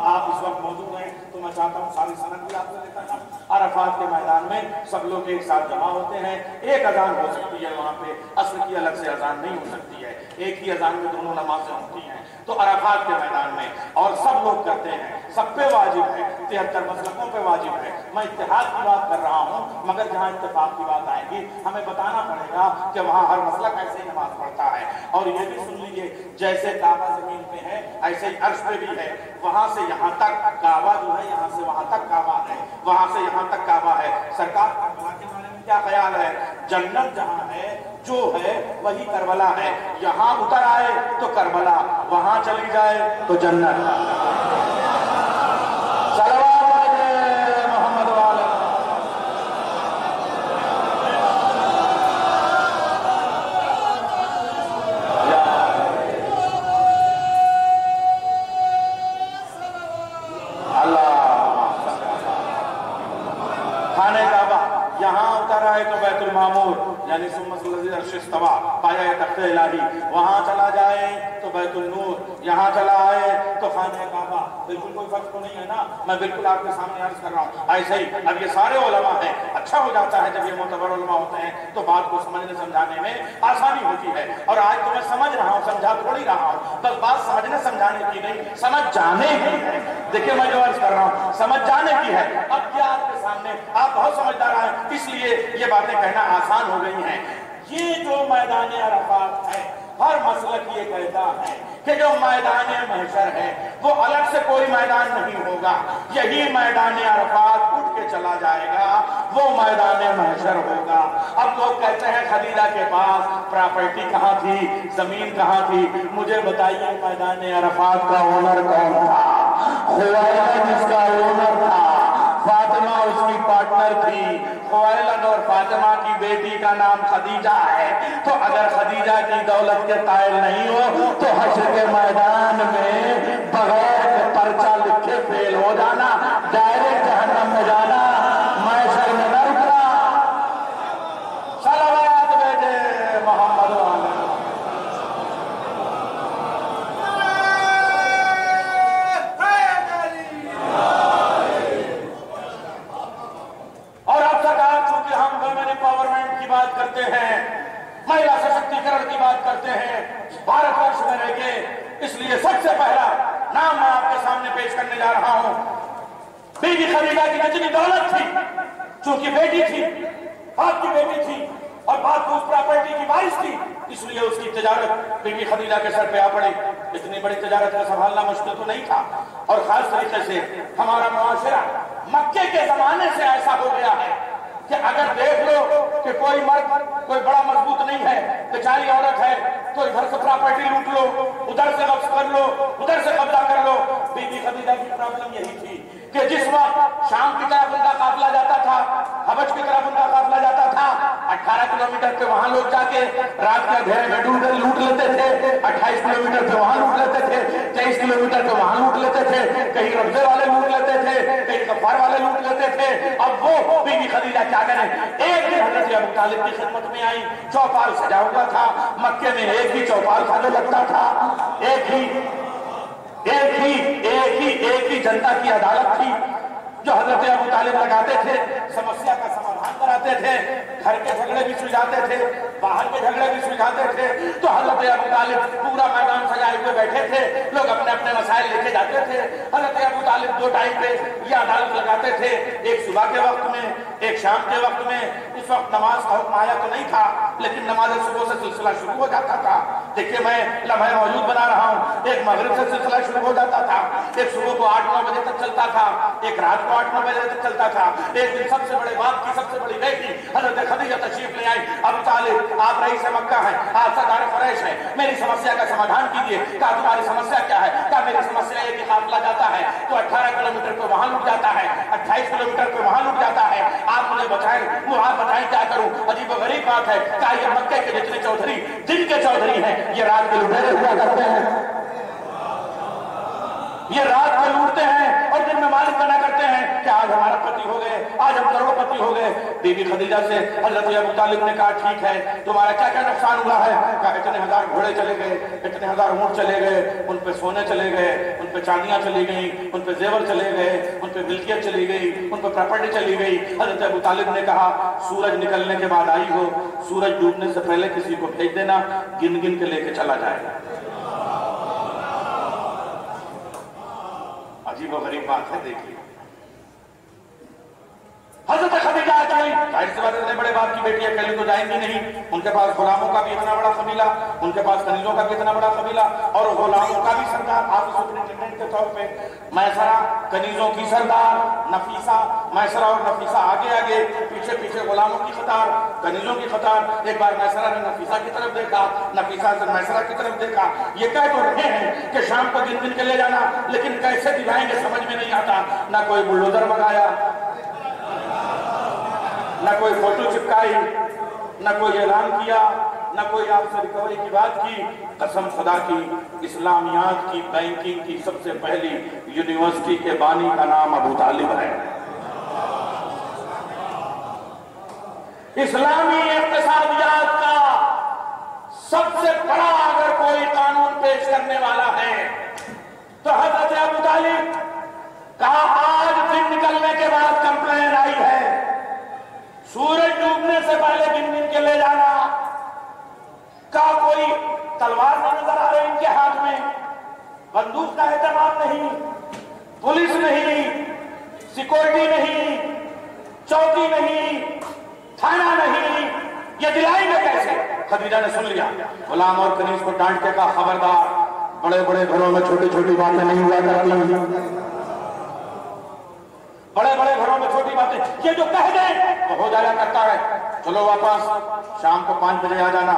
आप इस वक्त मौजूद हैं तो मैं चाहता हूँ सारी सनद भी आपसे लेकर जाऊँ। अराफात के मैदान में सब लोग एक साथ जमा होते हैं, एक अजान हो सकती है वहाँ पे, असर की अलग से अजान नहीं हो सकती है, एक ही अजान में दोनों नमाजें होती हैं। तो अराफात के मैदान में और सब लोग करते हैं, सब पे वाजिब है, 73 मसलकों पे वाजिब है। मैं इत्तेहाद की बात कर रहा हूँ, मगर जहाँ इत्तेफाक की बात आएगी हमें बताना पड़ेगा कि वहाँ हर मसलक ऐसे ही नमाज पढ़ता है। और ये भी सुन लीजिए, जैसे काबा जमीन पे है ऐसे ही अर्श पे भी है। वहां से यहाँ तक काबा जो है, यहाँ से वहां तक काबा है, वहां से यहाँ तक काबा है। सरकार करबला के बारे में क्या ख्याल है? जन्नत जहाँ है जो है वही करबला है। यहाँ उतर आए तो करबला, वहां चली जाए तो जन्नत। मोहम्मद वाले खाने काबा, यहाँ उतर आए तो बैतुल मामूर यानी सुम्मा पाया तख्ते इलाही, वहां चला जाए तो बैतुल नूर, यहाँ चला आए तो खाने काबा। बिल्कुल कोई फर्क तो नहीं है ना, मैं बिल्कुल आपके सामने अर्ज कर रहा हूँ। ऐसे ही अब ये सारे उलमा हैं, अच्छा हो जाता है जब ये मोतबर उलमा होते हैं तो बात को समझने समझाने में आसानी होती है। और आज तो मैं समझ रहा हूँ, समझा थोड़ी रहा हूँ, बस बात समझने समझाने की नहीं, समझ जाने की है। देखिए मैं जो अर्ज कर रहा हूँ समझ जाने की है। अब क्या आपके सामने, आप बहुत समझदार हैं इसलिए ये बातें कहना आसान हो गई हैं। ये जो मैदान अराफात है, हर मसलक ये कहता है कि जो मैदान महशर है वो अलग से कोई मैदान नहीं होगा, यही मैदान अराफात उठ के चला जाएगा, वो मैदान महशर होगा। अब लोग कहते हैं खदीजा के पास प्रॉपर्टी कहाँ थी, जमीन कहाँ थी? मुझे बताइए मैदान अराफात का ओनर कौन था? खुवैलद जिसका ओनर था, फातिमा उसकी पार्टनर थी। खुवैलद और फातिमा की बेटी का नाम खदीजा है। तो अगर खदीजा की दौलत के तायल नहीं हो तो हश्र के मैदान में बगैर पर्चा लिखे फेल हो जाना, डायरेक्ट जहन्नम में जाना, महशर में न उठना। सलावत भेजे मोहम्मद वाले। और अब सरकार चूंकि हम वुमेन एम्पावरमेंट بات کرتے ہیں, महिला सशक्तिकरण की बात करते हैं भारतवर्ष में रह के, इसलिए सबसे पहला नाम मैं आपके सामने पेश करने जा रहा हूं. बीबी खदीजा की जितनी दौलत थी, चूंकि बेटी थी, बाप की बेटी थी और बाप को उस प्रॉपर्टी की वारिस थी, इसलिए उसकी तिजारत बीबी खदीजा के सर पे आ पड़ी. इतनी बड़ी तिजारत को संभालना मुश्किल तो नहीं था, और खास तरीके से हमारा मुआशरा मक्के के जमाने से ऐसा हो गया है कि अगर देख लो कि कोई मर्द कोई बड़ा मजबूत नहीं है, बेचारी औरत है, तो इधर से प्रॉपर्टी लूट लो, उधर से कब्जा कर लो, उधर से कब्जा कर लो. बीबी खदीजा की प्रॉब्लम यही थी कि जिस वक्त शाम की तरफ उनका काफिला जाता था, हबश की तरफ उनका काफिला जाता था, 18 किलोमीटर पे वहां लोग जाके रात के अंधेरे में ढूंढकर लूट लेते थे, 28 किलोमीटर पे वहां लूट लेते थे, 23 किलोमीटर पे वहां लूट लेते थे, कहीं रब्जे वाले लूट लेते थे, कहीं गफ्फार वाले लूट लेते थे. अब वो बीबी खदीजा क्या करें, एक दिन हजरत अबू तालिब की खिदमत में आई, चौपाल सजा हुआ था. मक्के में एक ही चौपाल था जो लगता था, एक ही जनता की अदालत थी जो हजरत अबू तालिब लगाते थे, समस्या का समाधान कराते थे, घर के झगड़े भी सुलझाते थे, बाहर के झगड़े भी सुलझाते थे. तो हजरत अबू तालिब पूरा मैदान सजाए हुए बैठे थे, लोग अपने अपने मसाइल लेके जाते थे. हजरत अबू तालिब 2 टाइम पे ये अदालत लगाते थे, एक सुबह के वक्त में, एक शाम के वक्त में. उस वक्त नमाज का हुक्म आया तो नहीं था, लेकिन नमाज सुबह से सिलसिला शुरू हो जाता था. देखिए मैं लम्हे मौजूद बना रहा हूँ, एक मगरिब से सिलसिला शुरू हो जाता था, एक सुबह को 8-9 बजे तक चलता था, एक रात को 8-9 बजे तक चलता था. एक दिन सबसे बड़े बाप की सबसे बड़ी बेटी हजरत खदीजा तशरीफ ले आई. अबू तालिब आप रईस मक्का हैं, आप सरदार कुरैश हैं, मेरी समस्या का समाधान कीजिए. कहा तुम्हारी समस्या क्या है? कहा मेरी समस्या है कि काफिला जाता है तो 18 किलोमीटर पे वहां लूट जाता है, 28 किलोमीटर पे वहां लूट जाता है, आप मुझे बताएं, आप बताएं क्या करूं? अजीब गरीब बात है. कहा ये मक्के के जितने चौधरी दिन के चौधरी हैं, ये रात के लुटेरे हुआ करते हैं, ये रात में लूटते हैं और दिन में मालिक बना करते हैं कि आज हमारा पति हो गए, आज हम करोड़पति हो गए. बीबी खदीजा से हजरत अबू तालिब ने कहा ठीक है, तुम्हारा क्या क्या नुकसान हुआ है? कहा इतने 1000 घोड़े चले गए, इतने 1000 ऊंट चले गए, उन पे सोने चले गए, उन पे चांदियां चली गई, उन पे जेवर चले गए, उन पे मिल्कियत चली गई, उन पे प्रॉपर्टी चली गई. हजरत अबू तालिब ने कहा सूरज निकलने के बाद आई हो, सूरज डूबने से पहले किसी को भेज देना, गिन गिन के लेके चला जाएगा. अजीब और गरीब बात है. देखिए हजरत खदीजा जाएं, जाहिर सी बात है, इतने बड़े बाप की बेटी अकेली तो जाएंगी नहीं. उनके पास गुलामों का भी इतना बड़ा कबीला, उनके पास कनीजों का भी इतना बड़ा कबीला, और गुलामों का भी सरदार ऑफिस सुपरिटेंडेंट के तौर पे मैसरा, कनीजों की सरदार नफीसा, मैसरा और नफीसा आगे आगे, पीछे पीछे गुलामों की कतार, कनीजों की कतार. एक बार मैसरा ने नफीसा की तरफ देखा, नफीसा से मैसरा की तरफ देखा. ये कह तो रहे हैं कि शाम को गिन गिन के ले जाना, लेकिन कैसे दिलाएंगे समझ में नहीं आता. ना कोई बुलडोजर मंगाया, न कोई फोटो चिपकाई, न कोई ऐलान किया, न कोई आपसे रिकवरी की बात की. कसम खुदा की, इस्लामियात की, बैंकिंग की सबसे पहली यूनिवर्सिटी के बानी का नाम अबू तालिब है. इस्लामी इक्तिसादियात का सबसे बड़ा अगर कोई कानून पेश करने वाला है तो हजरत अबू तालिब. कहा आज दिन निकलने के बाद कंप्लेन आई है, सूरज डूबने से पहले गिन गिन के ले जाना. का कोई तलवार नहीं नजर आ रही इनके हाथ में, बंदूक का एहतमाम नहीं, पुलिस नहीं, सिक्योरिटी नहीं, चौकी नहीं, थाना नहीं, ये दिलाएंगे कैसे? खदीजा ने सुन लिया. गुलाम और कनीज को डांट के कहा खबरदार, बड़े बड़े घरों में छोटी छोटी बातें नहीं हुआ करती, बड़े बड़े घरों में छोटी बातें ये जो कह दें तो हो जाया करता है. चलो वापस शाम को 5 बजे आ जाना,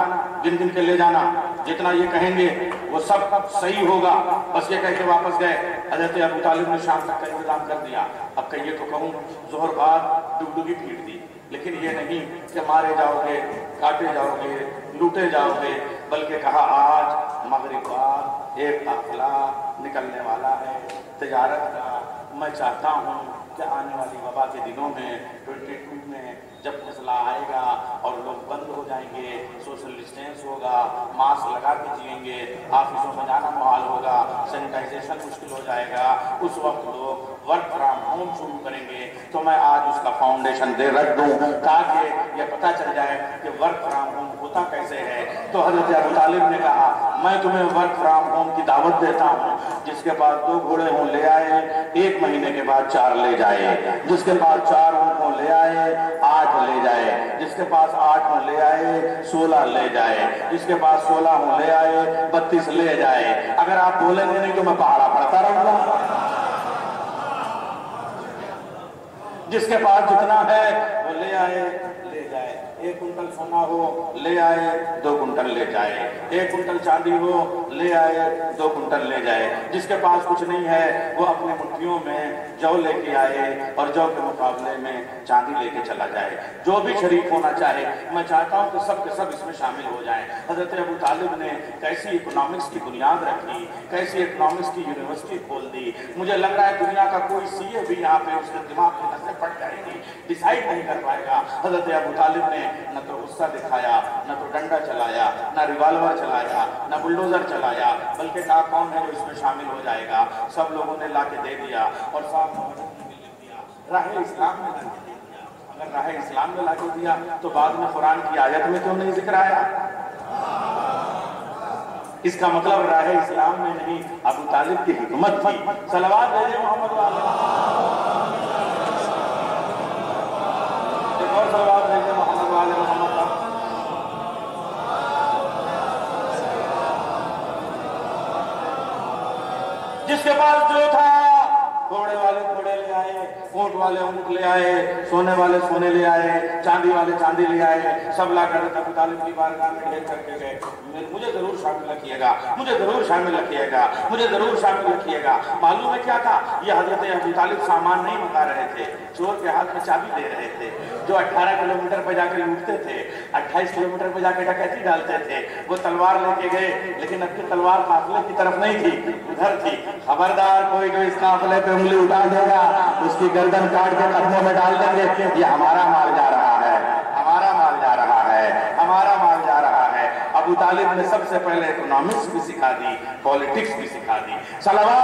गिन गिन के ले जाना, जितना ये कहेंगे वो सब सही होगा. बस ये कह के वापस गए. हजरत अबू तालिब ने शाम तक का इंतजाम कर दिया. अब कहिए तो कहूँ जोहर बाद डुगडुगी पीट दी, लेकिन ये नहीं कि मारे जाओगे, काटे जाओगे, लूटे जाओगे, बल्कि कहा आज मगरिब बाद एक काफिला निकलने वाला है तिजारत का. मैं चाहता हूँ कि आने वाली वबा के दिनों में 22 में जब फैसला आएगा और लोग बंद हो जाएंगे, सोशल डिस्टेंस होगा, मास्क लगा के जिएंगे, ऑफिसों में जाना मुहाल होगा, सैनिटाइजेशन मुश्किल हो जाएगा, उस वक्त लोग वर्क फ्रॉम होम शुरू करेंगे तो मैं आज उसका फाउंडेशन दे रख दूं ताकि ये पता चल जाए कि वर्क फ्रॉम होम होता कैसे है। तो हजरत अबू तालिब ने कहा मैं तुम्हें वर्क फ्रॉम होम की दावत देता हूँ, जिसके पास 2 घोड़े हों ले आए, 1 महीने के बाद 4 ले जाए, जिसके पास 4 हों ले आए 8 ले जाए, जिसके पास 8 हों ले आए 16 ले जाए, जिसके पास 16 हों ले आए 32 ले जाए। अगर आप बोलेंगे नहीं तो मैं पहाड़ा पड़ता रहूंगा। जिसके पास जितना है वो ले आए ले जाए, 1 कुंटल सोना हो ले आए 2 कुंटल ले जाए, 1 कुंटल चांदी हो ले आए 2 कुंटल ले जाए। जिसके पास कुछ नहीं है वो अपने मुट्ठियों में जौ लेके आए और जौ के मुकाबले में चांदी लेके चला जाए। जो भी शरीक होना चाहे, मैं चाहता हूं कि सब के सब इसमें शामिल हो जाएं। हजरत अबू तालिब ने कैसी इकोनॉमिक्स की बुनियाद रखी, कैसी इकोनॉमिक्स की यूनिवर्सिटी खोल दी। मुझे लग रहा है दुनिया का कोई सीए भी यहाँ पे उसके दिमाग में नसें पड़ जाएगी, डिसाइड नहीं कर पाएगा। हजरत अबू तालिब ने न तो गुस्सा दिखाया, न तो डंडा चलाया, न रिवाल्वर चलाया, न बुलडोजर चलाया, बल्कि कहा कौन है जो इसमें शामिल हो जाएगा। सब लोगों ने लाके दे दिया और साहब राह इस्लाम में लाके दे दिया। अगर राह इस्लाम में लाके दिया तो बाद में कुरान की आयत में क्यों नहीं जिक्र आया? इसका मतलब राह इस्लाम में नहीं, अबू तालिब की हिकमत थी। सलवात भेजे मोहम्मद वाले, एक और सलवात भेजे मोहम्मद वाले मोहम्मद। जिसके पास जो था, घोड़े वाले घोड़े ले आए, ऊंट वाले ऊंट ले आए, सोने वाले सोने ले आए, चांदी वाले चांदी ले आए, सब ला कर अबू तालिब की बारगाह में ढेर करके गए। मुझे जरूर शामिल रखिएगा, मुझे जरूर शामिल रखिएगा, मुझे जरूर शामिल रखिएगा। मालूम है क्या था? ये हजरत अबू तालिब सामान नहीं मंगा रहे थे, चोर के हाथ में चाबी दे रहे थे। जो 18 किलोमीटर पर जाकर लूटते थे, 28 किलोमीटर पर जाकर डकैती डालते थे, वो तलवार लेके गए, लेकिन अब की तलवार काफिले की तरफ नहीं थी, उधर थी। खबरदार कोई जो इस काफिले पे उंगली उठा देगा उसकी गर्दन काट के कदमों में डाल देंगे। ये हमारा माल जा रहा है, हमारा माल जा रहा है, हमारा माल जा रहा है। अबू तालिब ने सबसे पहले इकोनॉमिक्स भी सिखा दी, पॉलिटिक्स भी सिखा दी। सलावत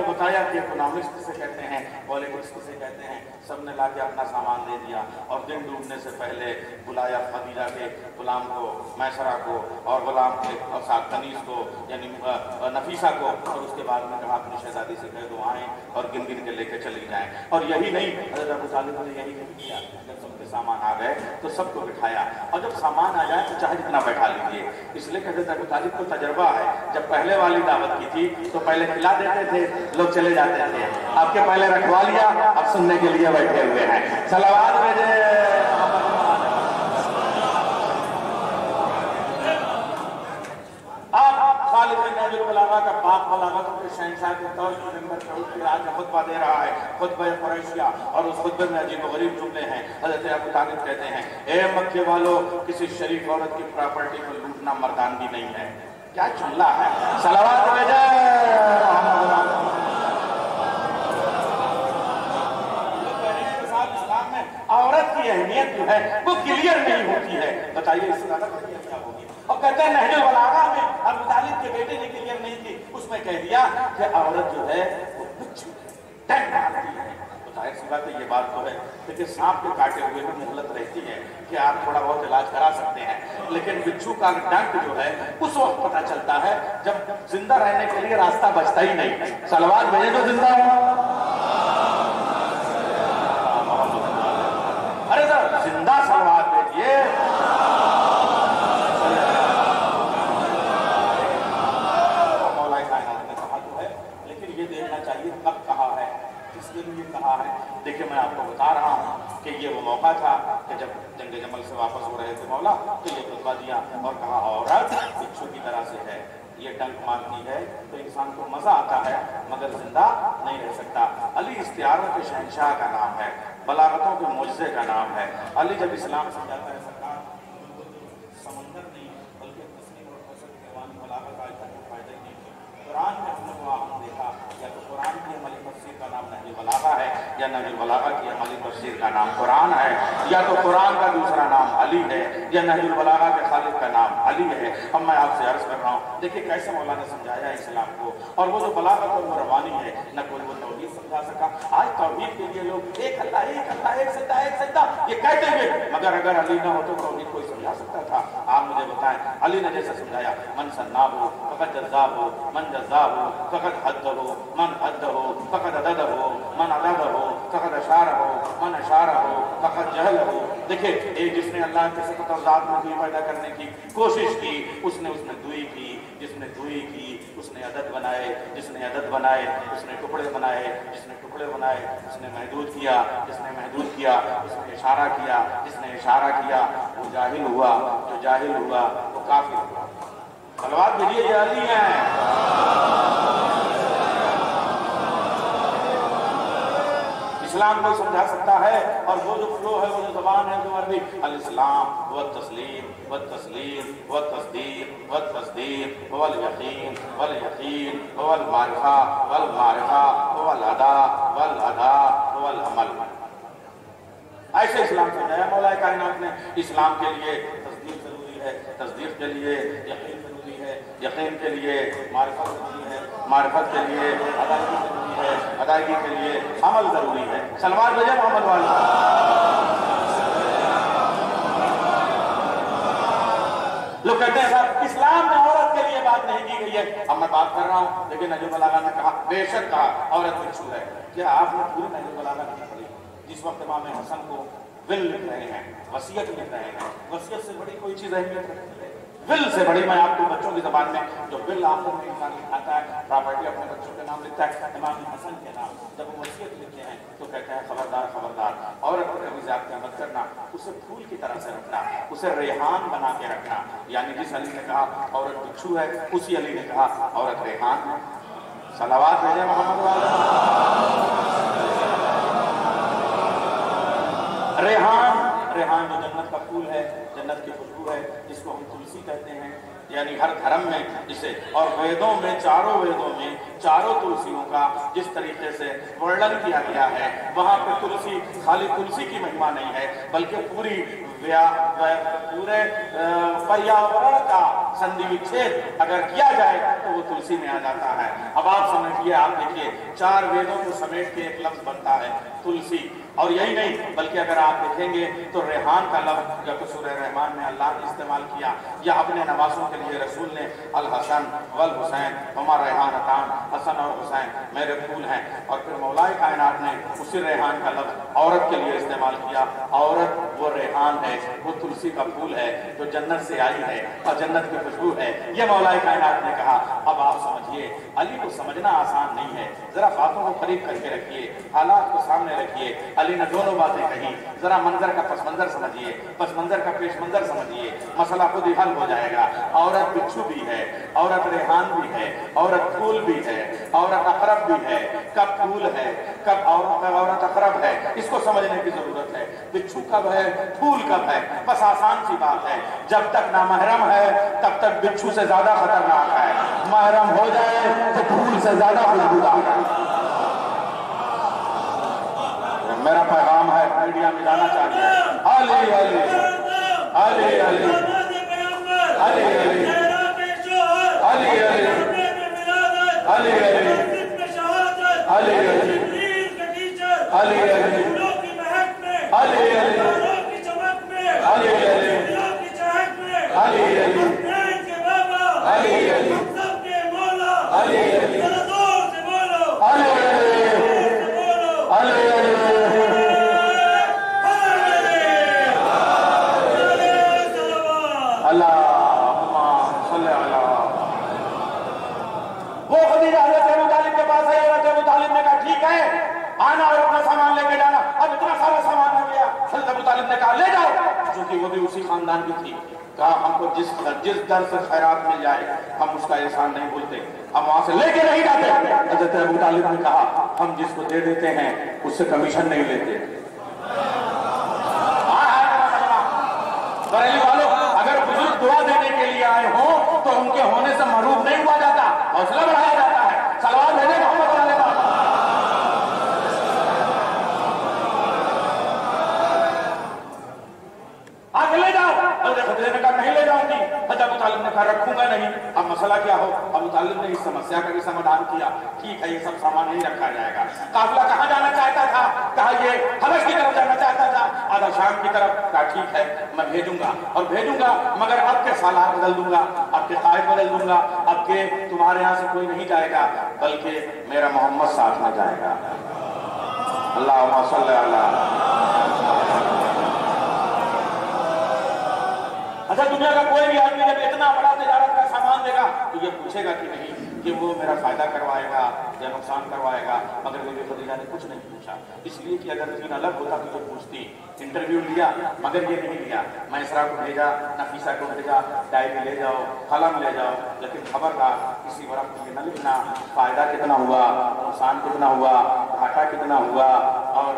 बताया कि इकोनॉमिक्स किसे कहते हैं, पॉलिटिक्स किसे कहते हैं। सबने लाके अपना सामान दे दिया और दिन डूबने से पहले बुलाया खदीजा के गुलाम को, मैसरा को और गुलाम के और साथ कनीज को यानी नफीसा को, और उसके बाद में कहा अपनी शहजादी से कह दो आएँ और गिन गिन के लेके चली जाएं। और यही नहीं, हज़रत अबू तालिब ने यही नहीं किया। जब सबके सामान आ गए तो सबको बिठाया, और जब सामान आ जाए तो चाहे जितना बैठा लीजिए। इसलिए कहते अबू तालिब को तजर्बा है, जब पहले वाली दावत की थी तो पहले खिला देते थे, लोग चले जाते थे। आपके पहले रखवा लिया, अब सुनने के लिए बैठे हुए हैं। सलावत भेजे। आप खालिद बिन नहजुल बलागा का बाप बलागत के शहंशाह के तौर पर नंबर पे उठ के आज खुतबा दे रहा है, खुतबा कुरैशिया, और उस खुतबे में अजीब गरीब जुमले हैं। हज़रत अबू तालिब कहते हैं, ए मक्के वालों, किसी शरीफ औरत की प्रॉपर्टी को लूटना मर्दानगी नहीं है। क्या जुमला है! सलावत भेजे। औरत की अहमियत जो है वो क्लियर नहीं होती है। बताइए इससे ज्यादा क्या होगी? और कहते हैं नहजुल बलागा में अबू तालिब के बेटे ने क्लियर नहीं की, उसमें कह दिया कि औरत जो है वो बिच्छू डंक मारती है। जाहिर सी बात है, ये बात तो है, लेकिन सांप के काटे हुए में मोहलत रहती है कि आप थोड़ा बहुत इलाज करा सकते हैं, लेकिन बिच्छू का डंक जो है उस वक्त पता चलता है जब जिंदा रहने के लिए रास्ता बचता ही नहीं। सलवात भेजे तो जिंदा हो। अरे सर जिंदा सलवात भेजिए। मौलाए कायनात ने कहा तो है, लेकिन ये देखना चाहिए कब कहा है, किस दिन ये कहा है। देखिए मैं आपको बता रहा हूँ कि ये वो मौका था कि जब जंग जमल से वापस हो रहे थे मौला, तो ये खुतबा दिया और कहा औरत बिच्छू की तरह से है, ये डंक मारती है तो इंसान को मजा आता है मगर जिंदा नहीं रह सकता। अली इख्तियारों के शहंशाह का नाम है, बलागतों के मुजज़े का नाम है। अली जब इस्लाम से जाता है सरकार या नहजुल बलागा की अमली तफसीर का नाम कुरान है, या तो कुरान का दूसरा नाम अली है, या नहजुल बलागा के खालिद का नाम अली है। अब मैं आपसे अर्ज कर रहा हूँ, देखिए कैसे मौलाना ने समझाया इस्लाम को, और वो जो बलागत और रवानी है, न कोई वो तौहीद समझा सका। आज तौहीद के लिए लोग एक अल्लाह एक सज्दा ये कहते हुए, मगर अगर अली ना हो तो तौहीद कोई समझा सकता था? आप मुझे बताएं, अली ने जैसे समझाया, मन सन्ना हो फकत जज़्ज़ा हो, मन जज़्ज़ा हो फकत हद हो, मन हद हो फकत अदद हो, मन अदद हो फकत अशार हो, मन अशार हो फकत जहल हो। देखिए, जिसने अल्लाह के सिफ़त और ज़ात में दुई पैदा करने की कोशिश की, उसने दुई की, जिसने दुई की उसने अदद बनाए, जिसने अदद बनाए उसने टुकड़े बनाए, जिसने टुकड़े बनाए उसने महदूद किया, जिसने महदूद किया उसने इशारा किया, जिसने इशारा किया वो जाहिल हुआ, जो जाहिल हुआ वो काफिर हुआ। सलवात भेजिए, ये अली हैं। इस्लाम को समझा सकता है, और वो जो फ्लो है, वो जो ज़बान है, जो अरबी अल इस्लाम व तस्लीम व तस्लीम व तस्दीक व तस्दीक वल यकीन वल यकीन वल मारिफा वल मारिफा वल अदा वल अदा वल अमल। ऐसे इस्लाम समझाया मौलाए कायनात ने। इस्लाम के लिए तस्दीक जरूरी है, तस्दीक के लिए यकीन जरूरी है, यकीन के लिए मारिफत जरूरी है, मारिफत के लिए अदायगी जरूरी है, अदायगी के लिए अमल जरूरी है। सलवात भेजे मोहम्मद वाले। लोग कहते हैं साहब इस्लाम में औरत के लिए बात नहीं की गई है। अब मैं बात कर रहा हूँ, लेकिन नहजुल बलागा ने कहा, बेशक कहा औरत भिक्षु है। क्या आपने पूरी नहजुल बलागा नहीं पढ़ी? जिस वक्त इमाम हसन को विल लिख रहे हैं, वसीयत लिख रहे हैं, वसीयत से बड़ी कोई चीज अहमियत रखती है? विल से बड़ी, मैं आपको बच्चों की जबान में जो विल आखिर में इंसान लिखाता है, प्रॉपर्टी अपने बच्चों के नाम लिखता है, इमाम हसन के नाम, जब वो वसीयत लिखते हैं तो कहते हैं खबरदार खबरदार, औरत पर कभी ज़्यादती मत करना, उसे फूल की तरह से रखना, उसे रेहान बना के रखना। यानी जिस अली ने कहा औरत भिक्षु है, उसी अली ने कहा औरत रेहान है। सलावत भेजे मोहम्मद वाले। रेहान, रेहान जो जन्नत का फूल है, जन्नत की खुशबू है, जिसको हम तुलसी कहते हैं, यानी हर धर्म में इसे, और वेदों में, चारों वेदों में चारों तुलसियों का जिस तरीके से वर्णन किया गया है, वहां पे तुलसी खाली तुलसी की महिमा नहीं है, बल्कि पूरे पर्यावरण का संधि विच्छेद अगर किया जाए तो वो तुलसी में आ जाता है। अब आप समझिए, आप देखिए, चार वेदों को समेट के एक लफ्ज बनता है तुलसी। और यही नहीं, बल्कि अगर आप देखेंगे तो रेहान का लफ्ज जब सूरह रहमान में अल्लाह ने इस्तेमाल किया, या अपने नवासों के लिए रसूल ने अल हसन वल हुसैन हमारा रेहान अतान, हसन और हुसैन मेरे फूल हैं। और फिर मौलाए कायनात ने उसी रेहान का लफ्ज औरत के लिए इस्तेमाल किया। औरत वो रेहान है, वो तुलसी का फूल है जो जन्नत से आई है और जन्नत की खुशबू है, ये मौलाए कायनात ने कहा। अब आप समझिए, अली को समझना आसान नहीं है। जरा बातों को करीब करके रखिए, हालात को सामने रखिए। अली ने दोनों बातें कही, जरा मंजर का पस मंजर समझिए, पस मंजर का पेश मंजर समझिए, मसला खुद ही हल हो जाएगा। औरत बिच्छू भी है, औरत रेहान भी है, औरत फूल भी है, औरत अकरब भी है। कब फूल है, कब औरत अकरब है, इसको समझने की जरूरत है। बिच्छू कब है, फूल कब है, बस आसान सी बात है। जब तक नामहरम है तब तक बिच्छू से ज्यादा खतरनाक है, महरम हो जाए तो फूल से ज्यादा खुशबूदार है। मेरा पैगाम है, मीडिया में जाना चाहिए, अली अली अली अली अली अली अली अली अली अली आना और अपना सामान लेके जाना। अब इतना सारा सामान आ गया, हज़रत अबू तालिब ने कहा ले जाओ, क्योंकि वो भी उसी खानदान की थी। कहा हमको जिस दर से खैरात मिल जाए हम उसका एहसान नहीं भूलते, हम वहां से लेके नहीं जाते। हज़रत अबू तालिब ने कहा हम जिसको दे देते हैं उससे कमीशन नहीं लेते। बरेली वालों, अगर बुजुर्ग दुआ देने के लिए आए हो तो उनके होने से मरूफ नहीं हुआ जाता, हौसला बढ़ाया जाता है। सलवात भेजे मोहम्मद वाले अब मसला क्या हो। अबू तालिब ने इस समस्या का भी समाधान किया, ठीक है ये सब सामान नहीं रखा जाएगा। काफिला कहाँ जाना चाहता था, कहा ये हबश की तरफ जाना चाहता था, आधा शाम की तरफ, कहा ठीक है मैं भेजूंगा और भेजूंगा, मगर अब के सालार बदल दूंगा, अब के कायद बदल दूंगा, अब के तुम्हारे यहाँ से कोई नहीं जाएगा, बल्कि मेरा मोहम्मद साथ में जाएगा। अल्लाहुम्मा सल्ली अला। अच्छा, दुनिया का कोई भी आदमी जब इतना बड़ा तिजारत का सामान देगा तो ये पूछेगा कि नहीं कि वो मेरा फायदा करवाएगा या नुकसान करवाएगा, मगर बीबी खदीजा ने कुछ नहीं पूछा, इसलिए कि अगर तीन अलग होता तो ये पूछती। इंटरव्यू लिया मगर ये नहीं लिया, मैसरा को भेजा, नफीसा को भेजा, डायरी ले जाओ, कलम ले जाओ, लेकिन खबरदार किसी वक्त में न लिखना फायदा कितना हुआ, नुकसान कितना हुआ, घाटा कितना हुआ और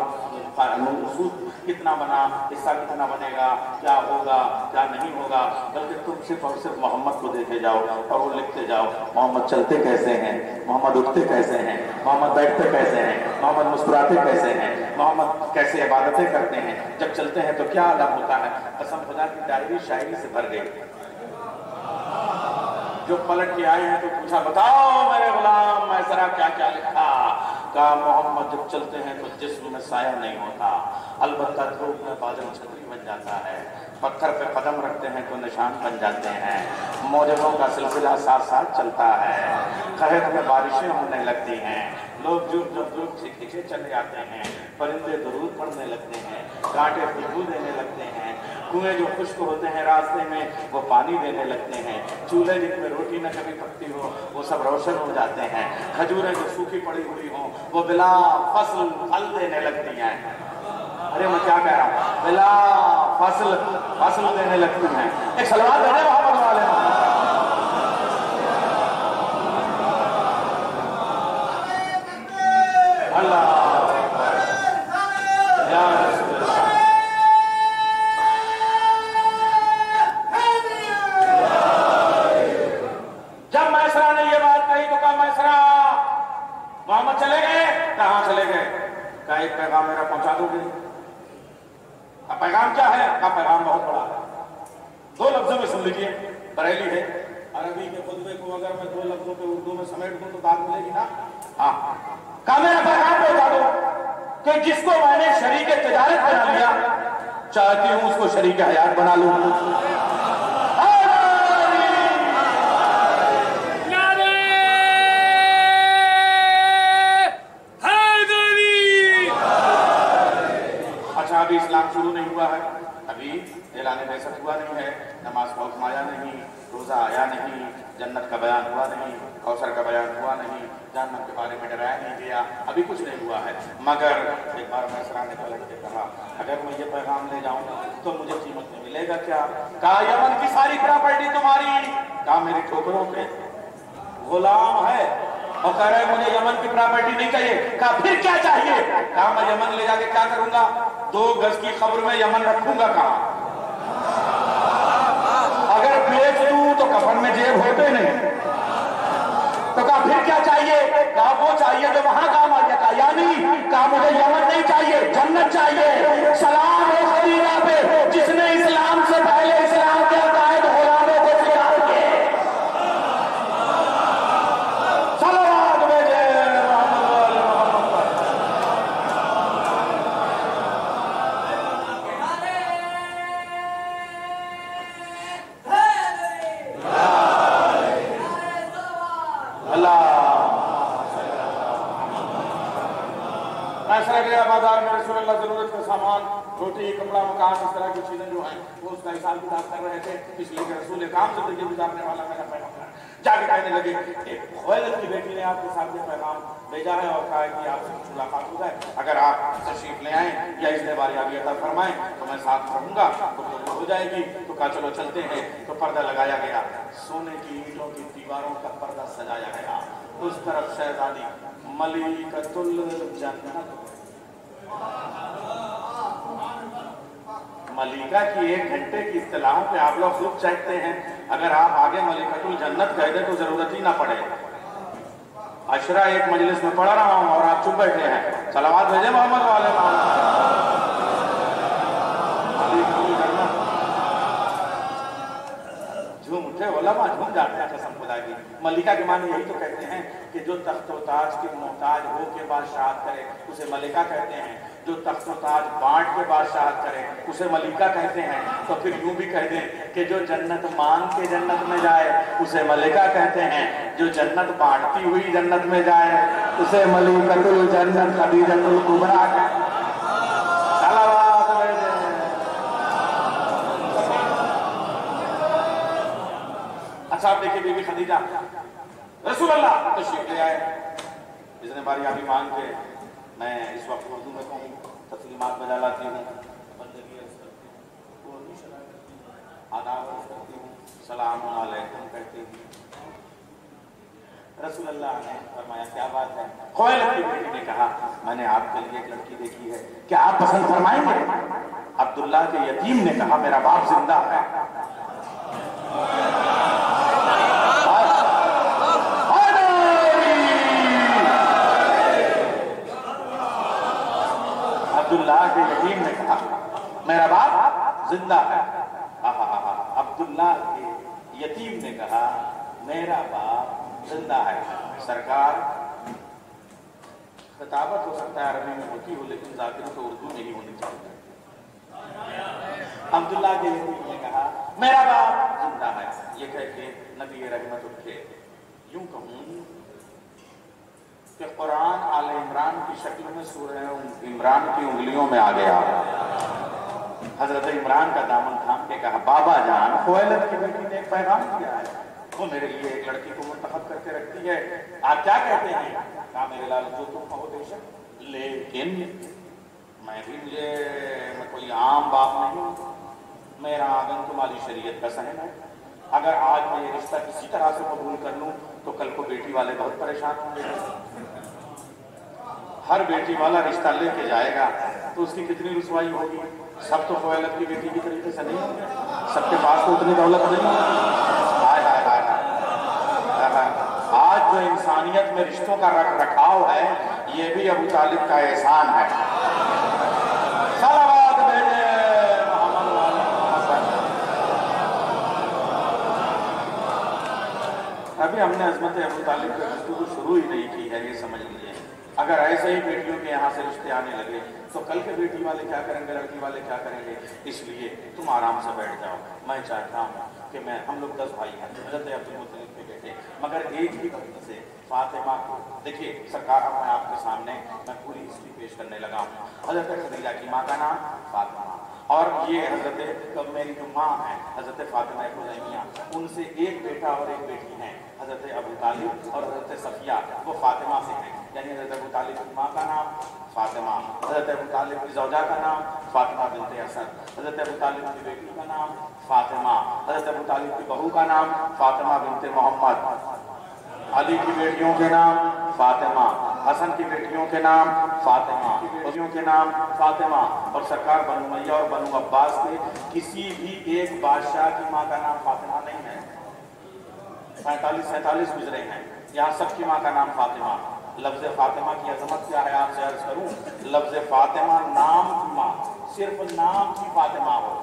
सूद कितना बना, हिस्सा कितना बनेगा, क्या होगा क्या नहीं होगा, बल्कि तुम सिर्फ और सिर्फ मोहम्मद को देखे जाओ और वो लिखते जाओ, मोहम्मद चलते कैसे हैं, मोहम्मद उठते कैसे हैं, मोहम्मद बैठते कैसे हैं, मोहम्मद मुस्कुराते कैसे हैं, मोहम्मद कैसे इबादतें करते हैं, जब चलते हैं तो क्या अलग होता है। कसम खुदा की डायरी शायरी से भर गई। जो पलट के आए हैं तो पूछा, बताओ मेरे गुलाम मैसरा क्या क्या लिखा। कहा मोहम्मद जब चलते हैं तो जिस्म में साया नहीं होता, अलबत्ता धूप में बादल छतरी बन जाता है, पत्थर पे कदम रखते हैं तो निशान बन जाते हैं, मौजों का सिलसिला साथ साथ चलता है, कहर में बारिशें होने लगती हैं, लोग जब खींचे चले जाते हैं, परिंदे दुरूद पढ़ने लगते हैं, कांटे खुशबू देने लगते हैं, कुएं जो खुश्क होते हैं रास्ते में वो पानी देने लगते हैं, चूल्हे जिनमें रोटी न कभी पकती हो वो सब रोशन हो जाते हैं, खजूरें जो सूखी पड़ी हुई हों वो बिला फसल फल देने लगती हैं। अरे मैं क्या कह रहा हूँ, बिला फसल देने लगती हैं। एक सलवार देने मोहम्मद वाले अल्लाह मोहम्मद चले गए, कहाँ चले गए, क्या एक पैगाम मेरा पहुंचा दोगे। अब पैगाम क्या है, का पैगाम बहुत बड़ा है, दो लफ्जों में सुन लीजिए, बरेली है, अरबी के खुतबे को अगर मैं दो लफ्जों पे उर्दू में समेट दूं तो बात मिलेगी ना। हाँ, का मेरा पैगाम पहुंचा दो कि जिसको मैंने शरीक तिजारत बना लिया चाहती हूं उसको शरीक हयात बना लूं। अभी इस्लाम शुरू नहीं हुआ है, अभी ऐलान बैसत हुआ नहीं है, नमाज का हुक्म आया नहीं, रोजा आया नहीं, जन्नत का बयान हुआ नहीं, कौसर का बयान हुआ नहीं, जहन्नम के बारे में डराया नहीं गया, अभी कुछ नहीं हुआ है। मगर एक बार मैसरा ने पलट के कहा, अगर मैं ये पैगाम ले जाऊं तो मुझे कीमत में मिलेगा क्या। कहा यमन की सारी प्रॉपर्टी तुम्हारी, कहा मेरे ठोकरों के गुलाम है, और कह रहे मुझे यमन की प्रॉपर्टी नहीं चाहिए। कहा फिर क्या चाहिए, कहा मैं यमन ले जाके क्या करूंगा, 2 गज की कब्र में यमन रखूंगा। कहा अगर बेच दूं तो कफन में जेब होते नहीं, तो कहा फिर क्या चाहिए, कहा वो चाहिए तो वहां काम आ गया। कहा यानी, कहा मुझे यमन नहीं चाहिए, जन्नत चाहिए। सलाम है खदीजा पे जिसने इस्लाम से पहले इस्लाम के अकायद गुलामों को सिखा के बाजार में रसूलुल्लाह जरूरत का सामान, रोटी, कपड़ा, मकान, इस तरह की चीजें जो हैं वो उसका हिसाब किताब कर रहे थे, इसलिए कि रसूल काम से जिंदगी गुजारने वाला मेरा पैगाम जाके कहने लगे। एक खुवैलिद की बेटी ने आपके साथ ये पैगाम भेजा है और कहा है कि आपसे कुछ मुलाकात हो जाए, अगर आप तशरीफ ले आए या इसने बारी आगे अता फरमाएं तो मैं साथ रहूंगा, तो हो जाएगी। तो कहा चलो चलते हैं। तो पर्दा लगाया गया, सोने की ईंटों की दीवारों का पर्दा सजाया गया, उस तरफ शहजादी मलिकतुल जन्नत, मलिका की 1 घंटे की इस्तिलाहों पे आप लोग खूब चहकते हैं, अगर आप आगे मलिकतुल जन्नत कह दे तो जरूरत ही ना पड़े। अशरा एक मजलिस में पढ़ा रहा हूं और आप चुप बैठे हैं। सलावत भेजे मोहम्मद वाले झूम उठे, उलमा झूम जाते हैं कसम विदाई। मलिका के माने यही तो कहते हैं कि जो तख्त व ताज के मोहताज हो के बादशाहत करे उसे मलिका कहते हैं, जो तख्त व ताज बांट के बादशाहत करे उसे मलिका कहते हैं। तो फिर यूं भी कह दें कि जो जन्नत मांग के जन्नत में जाए उसे मलिका कहते हैं, जो जन्नत बांटती हुई जन्नत में जाए उसे मलिकतुल जन्नत खदीजतुल कुबरा कहते हैं। अच्छा आप देखिए बीबी खदीजा रसूल अल्लाह तशरीफ ले आए, जिसने बारी अभी मांग के मैं इस वक्त उर्दू में कहूँ तस्लीमात बजा लाती हूँ, बंदगी अर्ज करती हूँ, आदाब अर्ज करती हूँ, सलाम अलैकुम कहती हूँ। रसूल अल्लाह ने फरमाया क्या बात है? खुवैलिद की बेटी ने कहा मैंने आपके लिए एक लड़की देखी है, क्या आप पसंद फरमाएंगे? अब्दुल्ला के यतीम ने कहा मेरा बाप जिंदा है। अब्दुल्ला के यतीम ने कहा मेरा बाप जिंदा है। अब्दुल्ला के यतीम ने कहा मेरा बाप जिंदा है। सरकार खिताबत हो सकता है अरबी में होती हो, लेकिन जाकिर तो उर्दू में ही होनी चाहिए। अब्दुल्ला के यतीम ने कहा मेरा बाप जिंदा है। ये कह के नबी रहमत उठे। यूं कहूं कि कुरान आले इमरान की शक्ल में सूरह इमरान की उंगलियों में आ गया। हजरत इमरान का दामन थाम के कहा बाबा जान खुवैलिद की बेटी ने एक पैगाम दिया है, वो मेरे लिए एक लड़की को मुंतखब करके रखती है, आप क्या कहते हैं? कहा मेरे लाल जो तुम कहो बेशक, लेकिन मैं कोई आम बाप नहीं हूं, मेरा आंगन तुम्हारी शरीयत का सहन है। अगर आज मैं ये रिश्ता किसी तरह से कबूल कर लूं तो कल को बेटी वाले बहुत परेशान होंगे। हर बेटी वाला रिश्ता लेके जाएगा तो उसकी कितनी रुसवाई होगी। सब तो खुवैलिद की बेटी की तरीके से नहीं होंगे, सबके पास तो उतनी दौलत नहीं होगी। आज जो इंसानियत में रिश्तों का रख रखाव है ये भी अबू तालिब का एहसान है। सलावत भेजे मोहम्मद वाले मोहम्मद। अभी हमने अजमत अबू तालिब की गुफ्तगू शुरू ही नहीं की है, ये समझ लीजिए। अगर ऐसे ही बेटियों के यहाँ से रिश्ते आने लगे तो कल के बेटी वाले क्या करेंगे, लड़की वाले क्या करेंगे। इसलिए तुम आराम से बैठ जाओ। मैं चाहता हूँ कि हम लोग 10 भाई हैं, हज़रत अब्दुल मुत्तलिब के बेटे, मगर एक ही वक्त से फातिमा को देखिए सरकार। अब मैं आपके सामने मैं पूरी हिस्ट्री पेश करने लगा हूँ। हज़रत खदीजा की माँ का नाम फातिमा, और ये हज़रत मेरी जो माँ है हज़रत फातिमा खुज़ैमिया, उनसे एक बेटा और एक बेटी हैं हज़रत अबू तालिब और हज़रत सफिया, वो फातिमा से हैं। यानी हज़रत अबू तालिब की माँ का नाम फातिमा, हज़रत अबू तालिब की ज़ौजा का नाम फातिमा बिनते असद, हज़रत अबू तालिब की बेटी का नाम फातिमा, हज़रत अबू तालिब की बहू का नाम फातिमा बिनते मोहम्मद, अली की बेटियों के नाम फातिमा, हसन की बेटियों के नाम फातिमा, बेटियों के नाम फातिमा। और सरकार बनु उमैया और बनु अब्बास के किसी भी एक बादशाह की माँ का नाम फातिमा नहीं है। 47 गुजरे हैं, यहाँ सबकी माँ का नाम फातिमा। लफ्ज़ फातिमा की अजमत क्या है आपसे अर्ज करूं। लफ्ज़ फातिमा नाम की माँ, सिर्फ नाम की फातिमा हो,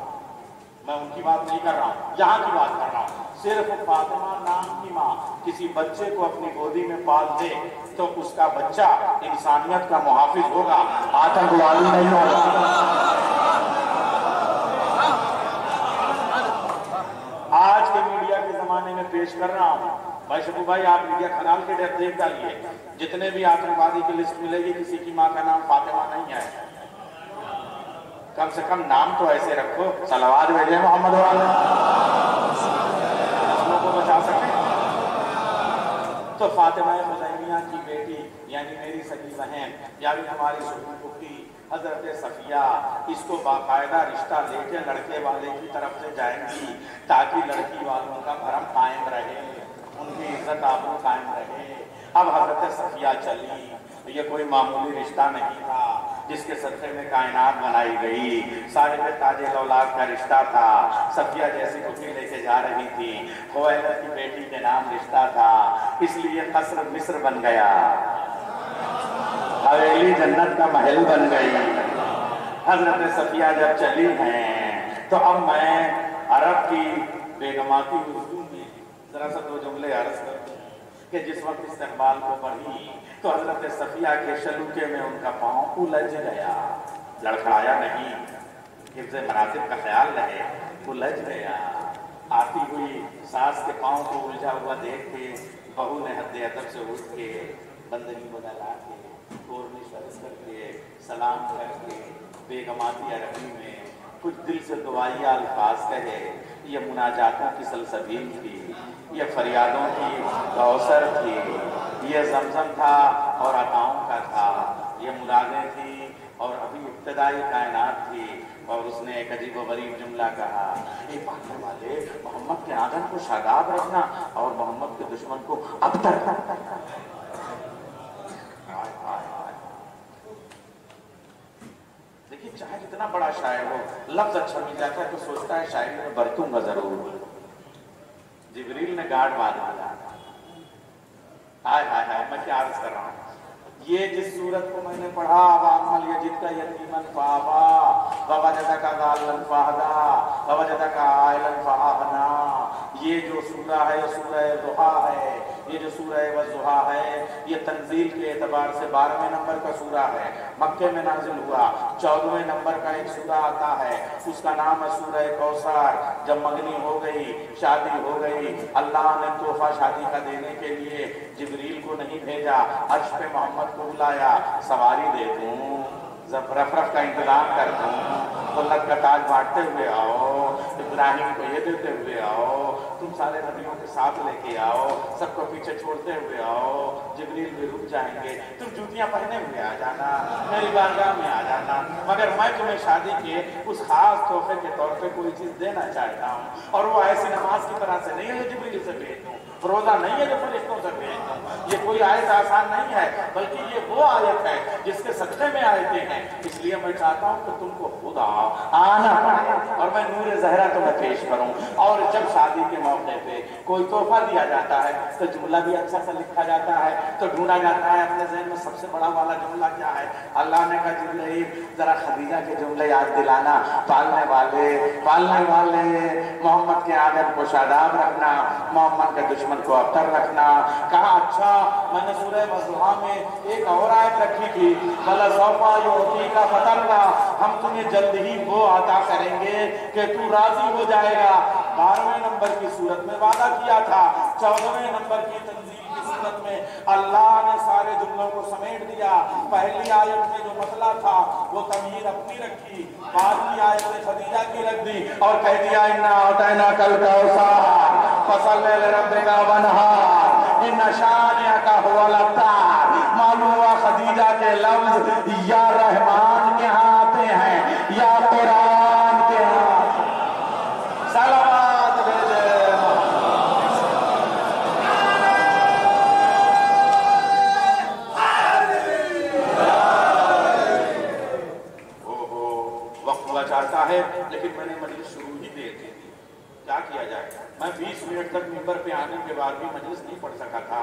मैं उनकी बात नहीं कर रहा हूँ, यहाँ की बात कर रहा हूँ। सिर्फ फातिमा नाम की माँ किसी बच्चे को अपनी गोदी में पाल दे तो उसका बच्चा इंसानियत का मुहाफिज होगा, आतंकवादी नहीं होगा। आज के मीडिया के जमाने में पेश कर रहा हूँ भाई शबू भाई, आप मीडिया खनाल के डेप देख डालिए, जितने भी आतंकवादी की लिस्ट मिलेगी किसी की माँ का नाम फातिमा नहीं है। कम से कम नाम तो ऐसे रखो, सलावत भेजे मोहम्मद वाले, को बचा सके। तो फातिमा खुज़ैमिया की बेटी यानी मेरी सगी बहन यानी हमारी सुन्नी पुत्री हजरत सफिया, इसको बाकायदा रिश्ता लेके लड़के वाले की तरफ से जाएंगी ताकि लड़की वालों का भरम कायम रहे, उनकी इज्जत आबरू कायम रहे। अब हजरत सफिया चली, ये कोई मामूली रिश्ता नहीं था जिसके सदक़े में कायनात बनाई गई, साहिब ताजे औलाद का रिश्ता था। सफिया जैसी पुत्री लेके जा रही थी, खुवैलिद की बेटी के नाम रिश्ता था, इसलिए कसर मिस्र बन गया, हवेली जन्नत का महल बन गई। हजरत सफिया जब चली हैं तो अब मैं अरब की बेगमाती उर्दू में ذرا سا دو جملے عرض کرتے ہیں کہ جس وقت استقبال کو پڑھی تو حضرت صفیہ کے شلوکے میں ان کا پاؤں الجھ گیا، لڑکھڑایا نہیں، حفظ مناسب کا خیال رہے، الجھ گیا۔ آتی ہوئی ساس کے پاؤں کو الجھا ہوا دیکھ کے بہو نے حد ادب سے اٹھ کے بندگی بگلا کے گورنش عرض کر کے سلام کر کے بیگماتی عربی میں کچھ دل سے دعائیہ الفاظ کہے۔ یہ مناجاتوں کی سلسبیل تھی، یہ فریادوں کی کوثر تھی، یہ زمزم تھا اور عطاؤں کا تھا، یہ مرادیں تھیں اور ابھی ابتدائی کائنات تھی۔ اور اس نے ایک عجیب و غریب جملہ کہا، اے پاکنے والے، محمد کے آنگن کو شاداب رکھنا اور محمد کے دشمن کو ابتر کرنا۔ دیکھیے چاہے جتنا بڑا شاعر ہو، لفظ اچھا مل جاتا ہے تو سوچتا ہے شاعری میں برتوں گا ضرور۔ جبریل نے گارڈ باندھ دیا۔ ہائے ہائے ہائے، میں کیا عرض کر رہا ہوں۔ یہ جس صورت کو میں نے پڑھا، وَأَمَّا الْيَتِيمَ يَتِيمًا فَآوَىٰ وَوَجَدَكَ ضَالًّا فَهَدَىٰ وَوَجَدَكَ عَائِلًا فَأَغْنَىٰ، یہ جو سورہ ہے سورہ ضحیٰ ہے، یہ جو سورہ والضحیٰ ہے، یہ تنزیل کے اعتبار سے 12ویں نمبر کا سورہ ہے، مکے میں نازل ہوا۔ 14ویں نمبر کا ایک سورہ آتا ہے، اس کا نام ہے سورہ کوثر۔ جب منگنی ہو گئی، شادی ہو گئی، اللہ نے تحفہ شادی کا دینے کے لیے جبریل کو نہیں بھیجا، عرش پہ محمد کو بلایا، سواری دے دوں، رفرف کا انتظام کر دوں، دولت کا تاج بانٹتے ہوئے آؤ، ابراہیم کو یہ دیتے ہوئے آؤ، تم سارے نبیوں کے ساتھ لے کے آؤ، سب کو پیچھے چھوڑتے ہوئے آؤ، جبریل بھی رک جائیں گے، تم جوتیاں پہنے ہوئے آ جانا، میری بارگاہ میں آ جانا، مگر میں تمہیں شادی کے اس خاص تحفے کے طور پہ کوئی چیز دینا چاہتا ہوں، اور وہ ایسی نماز کی طرح سے نہیں ہے جو جبریل سے بھیج دوں، روزہ نہیں ہے جو فرشتوں سے بھیج دوں، یہ کوئی آیت آسان نہیں ہے، بلکہ یہ وہ آیت ہے جس کے صدقے میں آیتیں ہیں، اس لیے میں چاہتا ہوں کہ تم کو خود آنا پڑے اور میں نور زہرا تمہیں پیش کروں۔ اور جب شادی کے موقع پہ کوئی تحفہ دیا جاتا ہے تو جملہ بھی اچھا سا لکھا جاتا ہے، تو ڈھونڈا جاتا ہے اپنے ذہن میں سب سے بڑا والا جملہ کیا ہے۔ اللہ نے کہا جبرائیل ذرا خدیجہ کے جملے یاد دلانا، پالنے والے محمد کے آنگن کو شاداب رکھنا، محمد کے دشمن کو ابتر رکھنا۔ کہا اچھا، میں نے سورہ والضحیٰ میں ایک اور آیت رکھی تھی، وَلَسَوْفَ يُعْطِيكَ فَتَرْضَىٰ، ہم تمہیں جلد ہی وہ عطا کریں گے کہ تو راضی ہو جائے گا۔ 12ویں نمبر کی صورت میں وعدہ کیا تھا، 14ویں نمبر کی تنزیل کی صورت میں اللہ نے سارے جملوں کو سمیٹ دیا۔ پہلی آیت میں جو مسئلہ تھا وہ تمہید اپنی رکھی، بعد کی آیت میں خدیجہ کی رکھ دی اور کہہ دیا اِنَّا أَعْطَيْنَاكَ الْكَوْثَرَ فَصَلِّ لِرَبِّكَ وَانْحَرْ إِنَّ شَانِئَكَ هُوَ الْأَبْتَرُ۔ معلوم ہوا خدیجہ کے لفظ یا رحمان کے ہاں آتے ہیں یا قرآن کے ہاں۔ صلوات بھیجے وقت ہوا چاہتا ہے، لیکن میں نے مجلس شروع ہی دے دی، کیا کیا جائے۔ میں 20 منٹ تک ممبر پہ آنے کے بعد بھی مجلس نہیں پڑھ سکا تھا،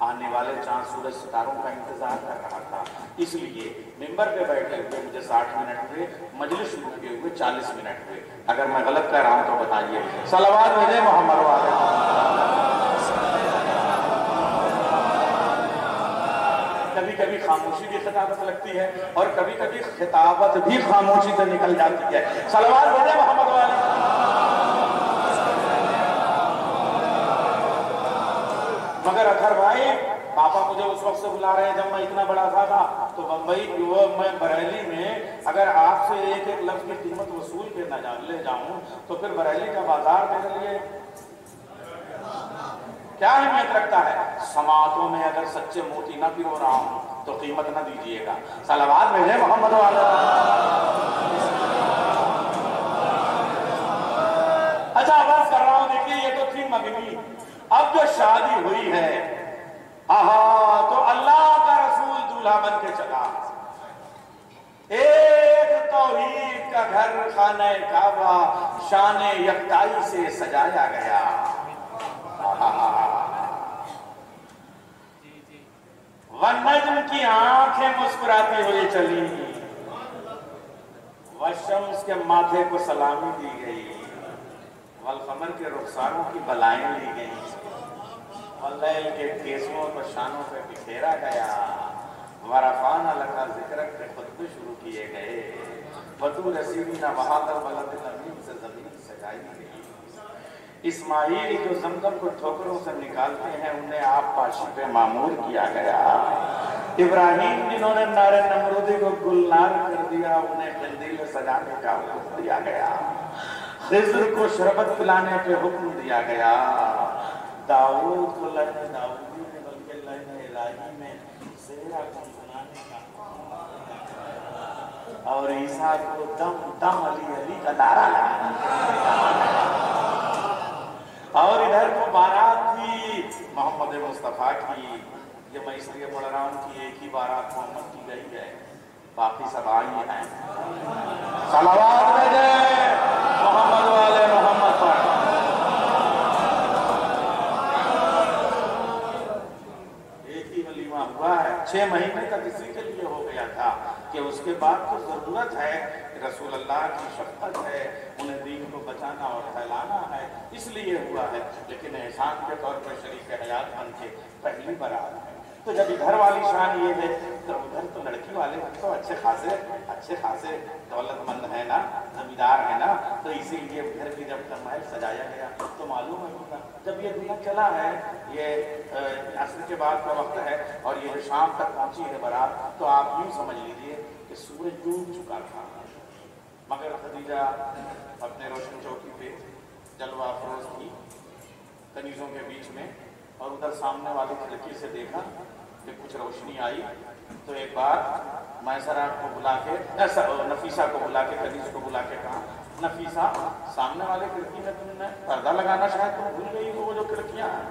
آنے والے چاند سورج ستاروں کا انتظار کر رہا تھا، اس لیے ممبر پہ بیٹھے ہوئے مجھے 60 منٹ ہوئے، مجلس شروع کیے ہوئے 40 منٹ ہوئے۔ اگر میں غلط کہہ رہا ہوں تو بتائیے۔ صلوات بھیجے محمد والے۔ کبھی کبھی خاموشی بھی خطابت لگتی ہے اور کبھی کبھی خطابت بھی خاموشی سے نکل جاتی ہے۔ صلوات بھیجے محمد والے۔ مگر اکھر بھائی، پاپا مجھے اس وقت سے بلا رہے ہیں جب میں اتنا بڑا تھا تو بمبئی میں بریلی میں اگر آپ سے ایک ایک لفظ کی قیمت وصول کے نہ لے جاؤں تو پھر بریلی کا بازار میرے لیے کیا اہمیت رکھتا ہے۔ سماعتوں میں اگر سچے موتی نہ پرو رہا ہوں تو قیمت نہ دیجیے گا۔ صلوات بھیجے محمد والے۔ اچھا آواز کر رہا ہوں، دیکھیے یہ تو تھی مگنی، اب جو شادی ہوئی ہے، تو اللہ کا رسول دولہا بن کے چلا، ایک توحید کا گھر خانہ کعبہ شان یکتائی سے سجایا گیا۔ والنجم کی آنکھیں مسکراتی ہوئی چلی، والشمس کے ماتھے کو سلامی دی گئی، والقمر کے رخساروں کی بلائیں لی گئی۔ वल्लैल के केसों को शानों पे बिखेरा गया, वरफाना लका जिक्र के खुतबे शुरू किए गए, बतूर रसीना वहादर बलद नबी से जमीन सजाई गई। इस्माइल जो जमजम को ठोकरों से निकालते हैं उन्हें आप पाशी पे मामूर किया गया। इब्राहिम जिन्होंने नारे नमरूदी को गुलनार कर दिया उन्हें कंदील सजाने का हुक्म दिया गया। खिज़्र को शरबत पिलाने पे हुक्म दिया गया। दाऊद को लहने दाऊदी में बल्कि लहने इलाही में सेहरा गुनगुनाने का और ईसा को दम दम अली अली का नारा लगाया। और इधर को बारात थी मोहम्मद मुस्तफ़ा की, ये मैं इसलिए पढ़ रहा हूँ कि एक ही बारात मोहम्मद की गई है, बाकी सब आई हैं। सलावत भेजे मोहम्मद वाले मोहम्मद पर। एक ही वलीमा हुआ है, 6 महीने तक इसी के लिए हो गया था कि उसके बाद तो जरूरत है, रसूल अल्लाह की शफ़क़त है, उन्हें दीन को बचाना और फैलाना है, इसलिए हुआ है। लेकिन एहसान के तौर पर शरीक हयात बन के पहली बारात है। तो जब इधर वाली शान ये है तो उधर तो लड़की वाले तो अच्छे खासे दौलतमंद है ना, जमींदार है ना, तो इसीलिए उधर की जब महल सजाया गया तो मालूम है जब ये दुनिया चला है, ये असर के बाद का वक्त है और ये शाम तक पहुंची है बारात, तो आप यूँ समझ लीजिए कि सूरज डूब चुका था, मगर खदीजा अपने रोशन चौकी पे जलवा अफरोज थी कनीज़ों के बीच में, और उधर सामने वाली खिड़की से देखा कि कुछ रोशनी आई। तो एक बार मैसरा को बुला के नफीसा को बुला के कनीज़ को बुला के कहा, नफीसा सामने वाले खिड़की में तुमने पर्दा लगाना शायद तुम भूल गई हो, वो जो खिड़कियां हैं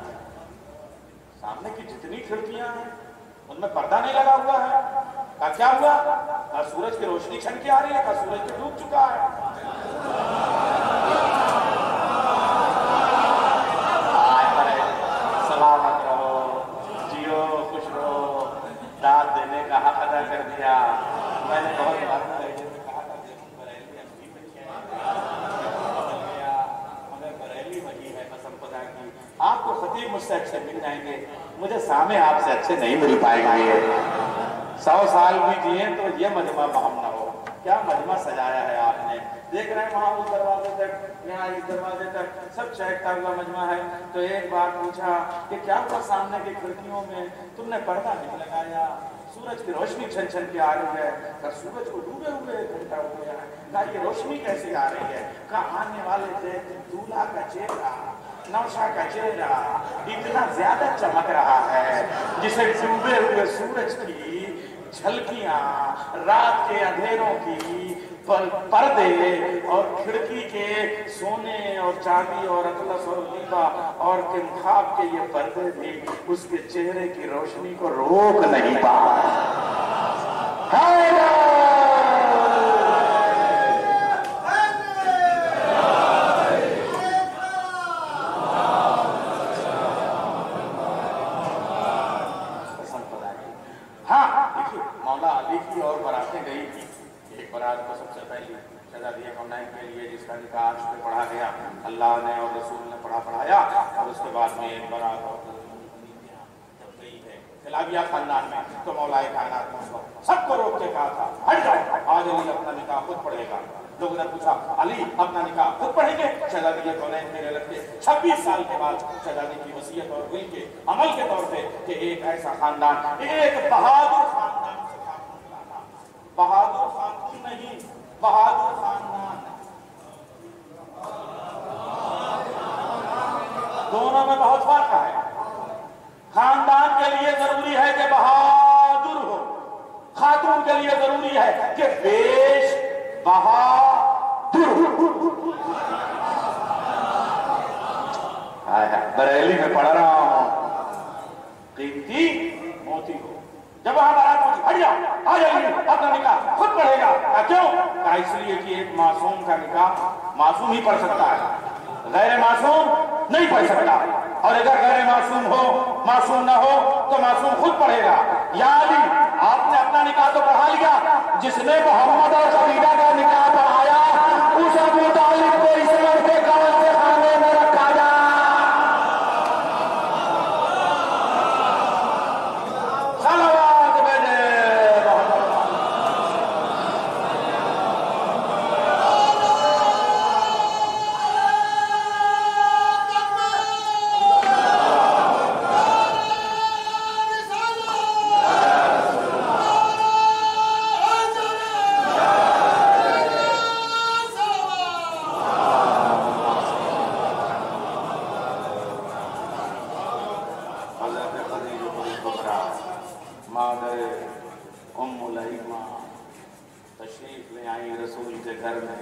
सामने की जितनी खिड़कियां हैं उनमें पर्दा नहीं लगा हुआ है। का क्या हुआ? का सूरज की रोशनी छन के आ रही है, का सूरज तो डूब चुका है। सलामत रहो, जियो, खुश रहो, दाद देने का हक अदा कर दिया। मैंने बहुत बार बरेली में कहा था, देखो बरेली अभी बदल गया, मगर बरेली वही है कसम खुदा की। आपको खतीब मुझसे अच्छे मिल जाएंगे, मुझे सामने आपसे अच्छे नहीं मिल पाएंगे। 100 साल भी जिए तो ये मजमा बहम ना हो। क्या मजमा सजाया है आपने, देख रहे हैं वहां उस दरवाजे तक, यहाँ इस दरवाजे तक सब चहकता हुआ मजमा है। तो एक बार पूछा कि क्या हुआ सामने की खिड़कियों में तुमने पर्दा नहीं लगाया, सूरज की रोशनी छन छन के आ रही है, का सूरज को डूबे हुए 1 घंटा हो गया है, का ये रोशनी कैसे आ रही है, का आने वाले थे दूल्हा का चेहरा, नौशा का चेहरा इतना ज्यादा चमक रहा है जिसे डूबे हुए सूरज की झलकियां, रात के अंधेरों की पर्दे और खिड़की के सोने और चांदी और अतलस और लीबा और किंखाब के ये पर्दे भी उसके चेहरे की रोशनी को रोक नहीं पा। मौला अली की और बरातें गई थी। एक बारात को सबसे पहले शहजादी कौनैन के लिए जिसका निकाह अर्श पे पढ़ा गया, अल्लाह ने और रसूल ने पढ़ाया, और उसके बाद में एक बारात और जब गई है कलाबिया खानदान में, तो मौलाए कायनात ने सबको रोक के कहा था, हट जाओ, आज अली अपना निकाह खुद पढ़ेगा। लोगों ने पूछा, अली अपना निकाह खुद पढ़ेंगे? शहजादी कौनैन मेरे लगते 26 साल के बाद शहजादी की वसीयत और दिल के अमल के तौर पे कि एक ऐसा खानदान, एक बहादुर खानदान, बहादुर खातून नहीं, बहादुर खानदान, दोनों में बहुत फर्क है। खानदान के लिए जरूरी है कि बहादुर हो, खातून के लिए जरूरी है कि बेश बहादुर हो। बरेली में पढ़ रहा हूं, कीमती मोती हो। जब वहां बारात पहुंची, हट जाओ, आ जाइए, अपना निकाह खुद पढ़ेगा। क्यों? कहा इसलिए कि एक मासूम का निकाह मासूम ही पढ़ सकता है, गैर मासूम नहीं पढ़ सकता। और अगर गैर मासूम हो, मासूम ना हो तो मासूम खुद पढ़ेगा। याद आपने अपना निकाह तो पढ़ा लिया, जिसने मोहम्मद और खदीजा का निकाह पढ़ाया उस अबू तालिब को इस्लाम के कौन से खाने में रखा जा। तशरीफ ले आई रसूल के घर में,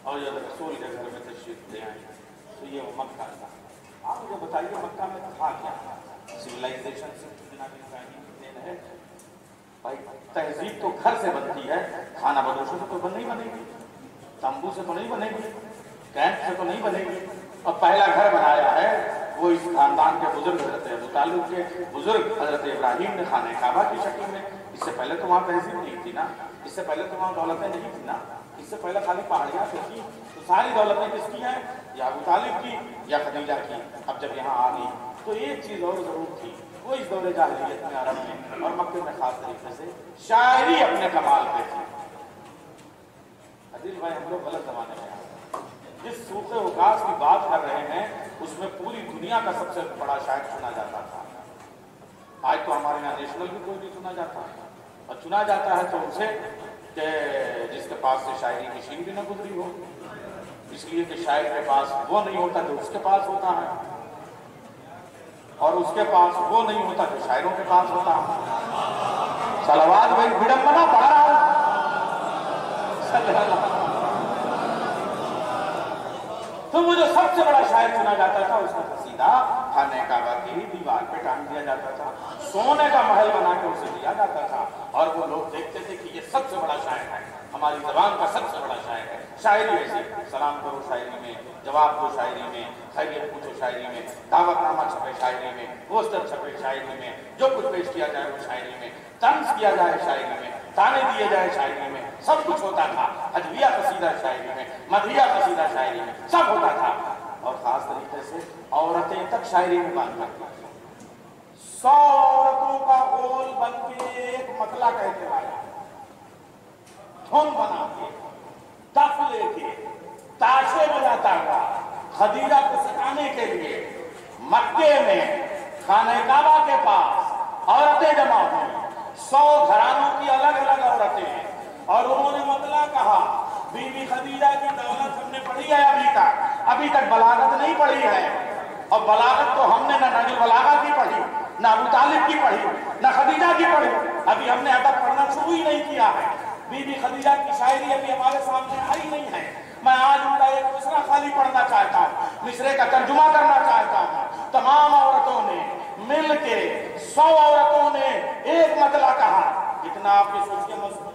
और जब रसूल के घर में तशरीफ ले आई तो ये मक्का था। आप मुझे बताइए मक्का में था क्या? सिविलाइजेशन से इब्राहिम की देन है भाई। तहजीब तो घर से बनती है, खाना बदोशों से तो नहीं बनेगी, तंबू से तो नहीं बनेगी, कैंप से तो नहीं बनेगी। और पहला घर बनाया है वो इस खानदान के बुजुर्ग हजरत अबू तालिब के बुजुर्ग हजरत इब्राहिम ने खाने काबा की शक्ल में। इससे पहले तो वहाँ तहजीब नहीं थी ना, इससे पहले तो वहाँ दौलतें नहीं थी ना, इससे पहले खाली पहाड़ियाँ थी। तो सारी दौलतें किसकी हैं? या अबू तालिब की या खदीजा की। अब जब यहाँ आ गई तो एक चीज़ और जरूर थी, वो इस दौरे जाहिलियत में अरब में और मक्के में खास तरीके से शायरी अपने कमाल पे थी। अजीज भाई, हम लोग गलत जमाने में जिस सूखे उकास की बात कर रहे हैं उसमें पूरी दुनिया का सबसे बड़ा शायर चुना जाता था। आज तो हमारे यहाँ नेशनल भी कोई नहीं चुना जाता, और चुना जाता है तो उसे कि जिसके पास से शायरी मशीन भी न गुजरी हो, इसलिए कि शायर के पास वो नहीं होता जो उसके पास होता है, और उसके पास वो नहीं होता जो शायरों के पास होता है। सलावात भाई विडंबना पढ़ रहा हूं। तो वो जो सबसे बड़ा शायर चुना जाता था उसका कसीदा खाने काबा की दीवार पे टांग दिया जाता था, सोने का महल बना के उसे दिया जाता था, और वो लोग देखते थे कि ये सबसे बड़ा शायर है, हमारी जबान का सबसे बड़ा शायर है। शायरी ऐसी, सलाम करो शायरी में, जवाब दो शायरी में, खैरियत पूछो शायरी में, दावतनामा छपे शायरी में, पोस्टर छपे शायरी में, जो कुछ पेश किया जाए वो शायरी में, तंज किया जाए शायरी में, ताने दिए जाए शायरी में, सब कुछ होता था। हजविया कसीदा शायरी में, मधिया कसीदा शायरी में, सब होता था। और खास तरीके से औरतें तक शायरी में बात करती थी। 100 औरतों का गोल बन के एक मतला कहते आया, धुन बना के, तफ लेके, ताशे बजाता हुआ खदीजा को सताने के लिए मक्के में खाने काबा के पास औरतें जमा हुई। 100 घरानों की अलग अलग औरतें, और उन्होंने मतला कहा, बीबी खदीजा की दौलत हमने पढ़ी है अभी तक बलागत नहीं पढ़ी है, और बलागत तो हमने न नजर बलागत की पढ़ी, न अबू तालिब की पढ़ी, न खदीजा की पढ़ी, अभी हमने अदब पढ़ना शुरू ही नहीं किया है। बीबी खदीजा की शायरी अभी हमारे सामने आई नहीं है। मैं आज उनका एक दूसरा खाली पढ़ना चाहता हूँ, मिसरे का तर्जुमा करना चाहता हूँ। तमाम औरतों ने मिल के 100 औरतों ने एक मतला कहा। इतना आपके सोचिए मजबूत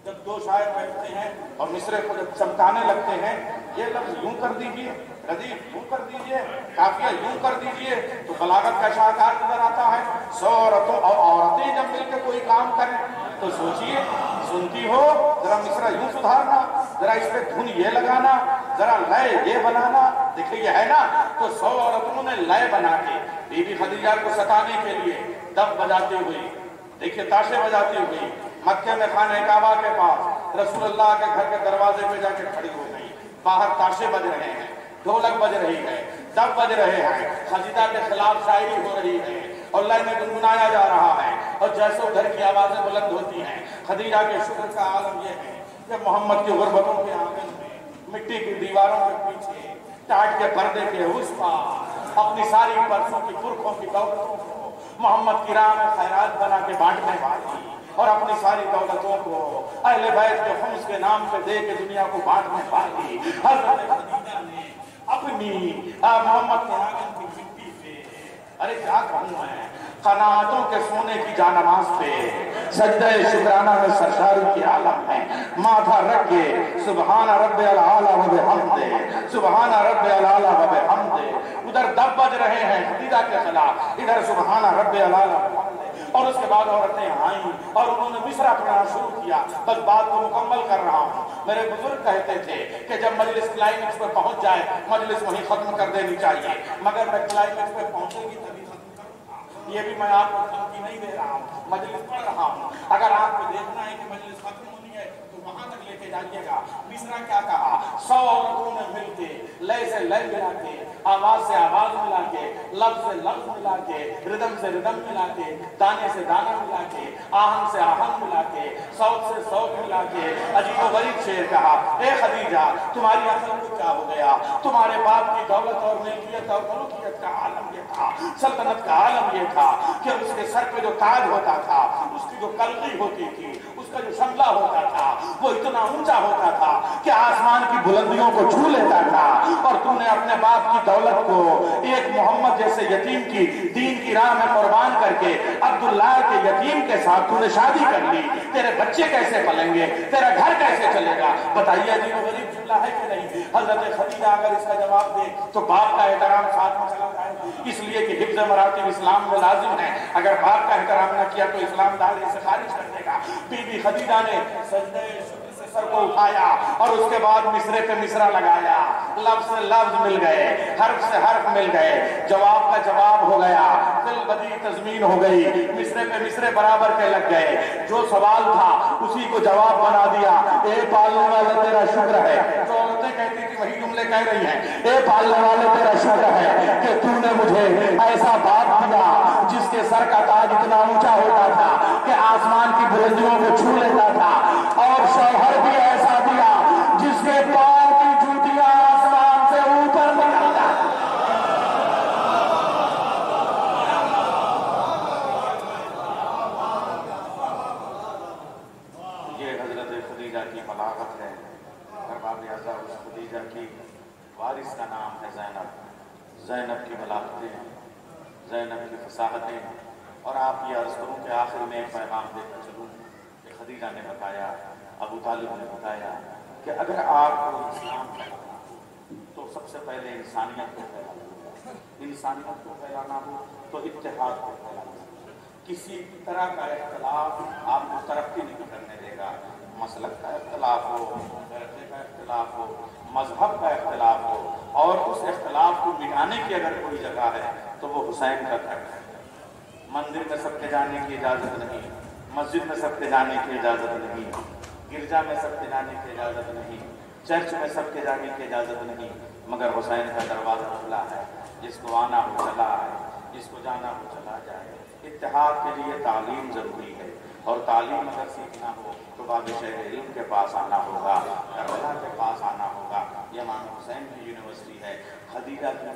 जब दो शायर बैठते हैं और मिसरे को जब चमकाने लगते हैं, ये लफ्ज यूं कर दीजिए, रदीफ यूं कर दीजिए, काफिया यूं कर दीजिए, तो बलागत का शाहकार नजर आता है। 100 औरतों और औरतें जब मिलकर कोई काम करें तो सोचिए, सुनती हो जरा मिसरा यूं सुधारना, जरा इस पे धुन ये लगाना, जरा लय ये बनाना, देखिए है ना। तो 100 औरतों ने लय बना के बीबी खदीजा को सताने के लिए दफ बजाते हुए, देखिए ताशे बजाती हुई मक्के में खाने काबा के पास रसूलुल्लाह के घर के दरवाजे पे जाके खड़ी हो गई। बाहर ताशे बज रहे हैं, ढोलक बज रही है, दफ बज रहे हैं, खदीजा के खिलाफ शायरी हो रही है और लय में गुनगुनाया जा रहा है। और जैसे उधर की आवाजें बुलंद होती हैं, खदीजा के शुक्र का आलम यह है कि मोहम्मद की गुरबतों के आंगन में मिट्टी की दीवारों के पीछे टाट के पर्दे के उस पार अपनी सारी परसों की पुरखों की दौलतों को मोहम्मद की राह में खैरात बना के बांटने वाली, और अपनी सारी दौलतों को अहले बैत के खुम्स के नाम पे दे के दुनिया को बांटने वाली हज़रत खदीजा ने अपनी मोहम्मद के आंगन की मिट्टी पे, अरे क्या कहूँ मैं, कनातों के सोने की जानमाज पे सजदे शुक्राना में सरशारी की आलम है, माथा रख के सुबहान रब्बिल आला व बिहम्दे, सुबहान रब्बिल आला व बिहम्दे। उधर दब बज रहे हैं खदीजा के खिलाफ, इधर सुबहान रब्बिल आला व बिहम्दे। और उसके बाद औरतें आईं और उन्होंने मिसरा पढ़ना शुरू किया। बस बात को मुकम्मल कर रहा हूँ। मेरे बुजुर्ग कहते थे कि जब मजलिस क्लाइमेक्स पे पहुंच जाए, मजलिस वहीं खत्म कर देनी चाहिए, मगर मैं क्लाइमेक्स पे पहुंचेगी तभी खत्म करूंगा। ये भी मैं आपको धमकी नहीं दे रहा हूँ, मजलिस पढ़ रहा हूँ। अगर आपको देखना है कि मजलिस खत्म होनी है तो वहां तक लेके जाइएगा। मिसरा क्या कहा, 100 औरतों ने मिलके लय से लय मिला के, आवाज से आवाज मिला के, लफ्ज से लफ्ज मिला के, रिदम से रिदम मिला के, दाने से दाना मिला के, आहन से आहन मिला के, सौत से सौत मिला के अजीबो गरीब शेर कहा, ए खदीजा तुम्हारी अकल को क्या हो गया, तुम्हारे बाप की दौलत और मिल्कियत और मुल्कियत का आलम ये था, सल्तनत का आलम ये था कि उसके सर पे जो ताज होता था, उसकी जो कलगी होती थी, उसका जो शमला होता था वो इतना ऊंचा होता था कि आसमान की बुलंदियों को छू लेता था। और तूने अपने बाप की दौलत को एक मोहम्मद जैसे यतीम की दीन की राह में कुर्बान करके अब्दुल्ला के यतीम के साथ तूने शादी कर ली। तेरे बच्चे कैसे पलेंगे, तेरा घर कैसे चलेगा? बताइए अजीब गरीब जुमला है कि नहीं? हजरत खदीजा अगर इसका जवाब दे तो बाप का एहतराम साथ में चला जाए, इसलिए कि हिफ्ज़ मरातिब इस्लाम में लाजिम है। अगर बाप का एहतराम न किया तो इस्लाम दायरे से खारिज कर देगा। बीबी खदीजा ने सजदे शुक्र से सर को उठाया और उसके बाद मिसरे पे मिसरा लगाया, लफ्ज से लफ्ज मिल गए, हर्फ से हर्फ मिल गए, जवाब का जवाब हो गया, दिल बदी तज़मीन हो गई, मिसरे पे मिसरे बराबर के लग गए। जो सवाल था उसी को जवाब बना दिया। ए पालने वाले तेरा शुक्र है, जो औरतें कहती थी वही जुमले कह रही हैं। ए पालने वाले तेरा शुक्र है कि तूने मुझे ऐसा बाप दिया जिसके सर का ताज इतना ऊंचा होता था कि आसमान की बुलंदियों को छू लेता था, और शौहर भी ऐसा दिया जिसके पांव की जूतियां आसमान से ऊपर निकल जाती। ये हजरत खदीजा की बलागत है। अरबाब लिहाजा उस खदीजा की वारिस का नाम है ज़ैनब। ज़ैनब की बलागतें, ज़ैनब की फसाहतें। और आप ये अर्ज करूँ कि आखिर में एक पैगाम देकर चलूँ कि खदीजा ने बताया, अबू तालिब ने बताया कि अगर आपको इस्लाम फैलाना तो सबसे पहले इंसानियत को फैलाना होगा। इंसानियत को फैलाना हो तो इत्तेहाद को फैलाना होगा। किसी तरह का इख्तलाफ आपको तरक्की नहीं करने देगा। मसलक का इख्तलाफ हो, फरके का इख्तलाफ हो, मजहब का इख्तलाफ हो, और उस इख्तलाफ को मिटाने की अगर कोई जगह है तो वो हुसैन का घर है। मंदिर में सबके जाने की इजाज़त नहीं, मस्जिद में सबके जाने की इजाज़त नहीं, गिरजा में सबके जाने की इजाज़त नहीं, चर्च में सबके जाने की इजाज़त नहीं, मगर हुसैन का दरवाज़ा खुला है। जिसको आना हो चला आए, जिसको जाना हो चला जाए। इत्तेहाद के लिए तालीम ज़रूरी है, और तालीम अगर सीखना हो तो बादशाह इल्म के पास आना होगा, करबला के पास आना होगा। ये इमाम हुसैन की यूनिवर्सिटी है। खदीजा की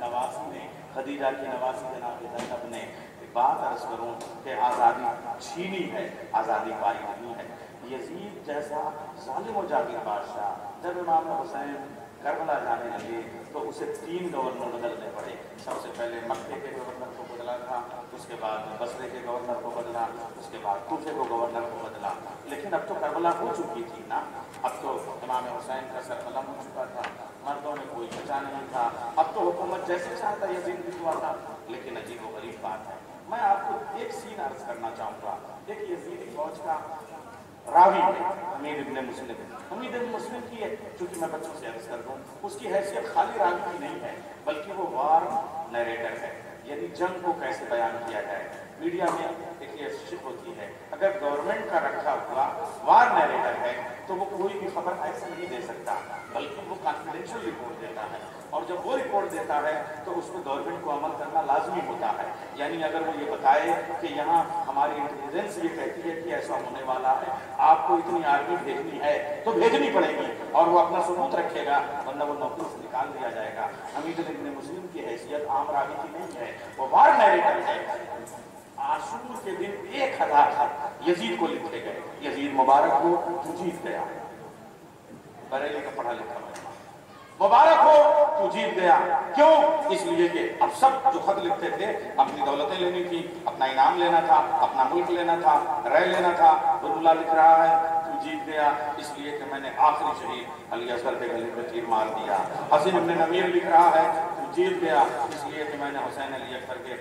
नवासी जनाब ज़ैनब ने बात अर्ज करूँ कि आज़ादी छीनी है, आज़ादी पाई नहीं है। यजीद जैसा जालिम व जाबिर बादशाह जब इमाम हुसैन करबला जाने लगे तो उसे 3 गवर्नर बदलने पड़े। सबसे पहले मक्के के गवर्नर को बदला था, उसके बाद बसरे के गवर्नर को बदला, उसके बाद कूफे को गवर्नर को बदला। लेकिन अब तो करबला हो चुकी थी ना, अब तो इमाम हुसैन का सर कलम हो चुका था, मर्दों में कोई बचा नहीं था। अब तो हुकूमत जैसे चाहता यजीद भी हुआ था। लेकिन अजीब व गरीब बात है, मैं आपको एक सीन अर्ज करना चाहूँगा। एक यजीदी फौज का रावी है हमीद इब्न मुस्लिम। हमीद इब्न मुस्लिम की है, चूंकि मैं बच्चों से अर्ज कर दूँ, उसकी हैसियत खाली रावी की नहीं है, बल्कि वो वार नरेटर है। यानी जंग को कैसे बयान किया जाए। मीडिया में एक शिप होती है, अगर गवर्नमेंट का रखा हुआ वार नरेटर है तो वो कोई भी खबर ऐसे नहीं दे सकता, बल्कि वो कॉन्फिडेंशियल रिपोर्ट देता है। और जब वो रिपोर्ट देता है तो उसमें गवर्नमेंट को अमल करना लाजमी होता है। यानी अगर वो ये बताए कि यहाँ हमारी इंटेलिजेंस ये कहती है कि ऐसा होने वाला है, आपको इतनी आर्मी भेजनी है तो भेजनी पड़ेगी, और वो अपना सबूत रखेगा, वरना वो नौकरी से निकाल दिया जाएगा। हमीद इब्न मुस्लिम की हैसियत आम रावी की नहीं है, वो वार नरेटर है। आशूर के दिन 1000 खत यजीद को लिखे गए। यजीद मुबारक हो तू जीत गया। बरेली का पढ़ा लिखा मुबारक हो तू जीत गया। क्यों? इसलिए कि अब सब जो खत लिखते थे अपनी दौलतें लेनी थी, अपना इनाम लेना था, अपना मुल्क लेना था, रह लेना था। बुल्ला लिख रहा है तू जीत गया इसलिए कि मैंने आखिरी शहीद अली असगर के गले पे तीर मार दिया। हसीन इब्न नमीर लिख रहा है तू जीत गया इसलिए कि मैंने हुसैन अली अकबर के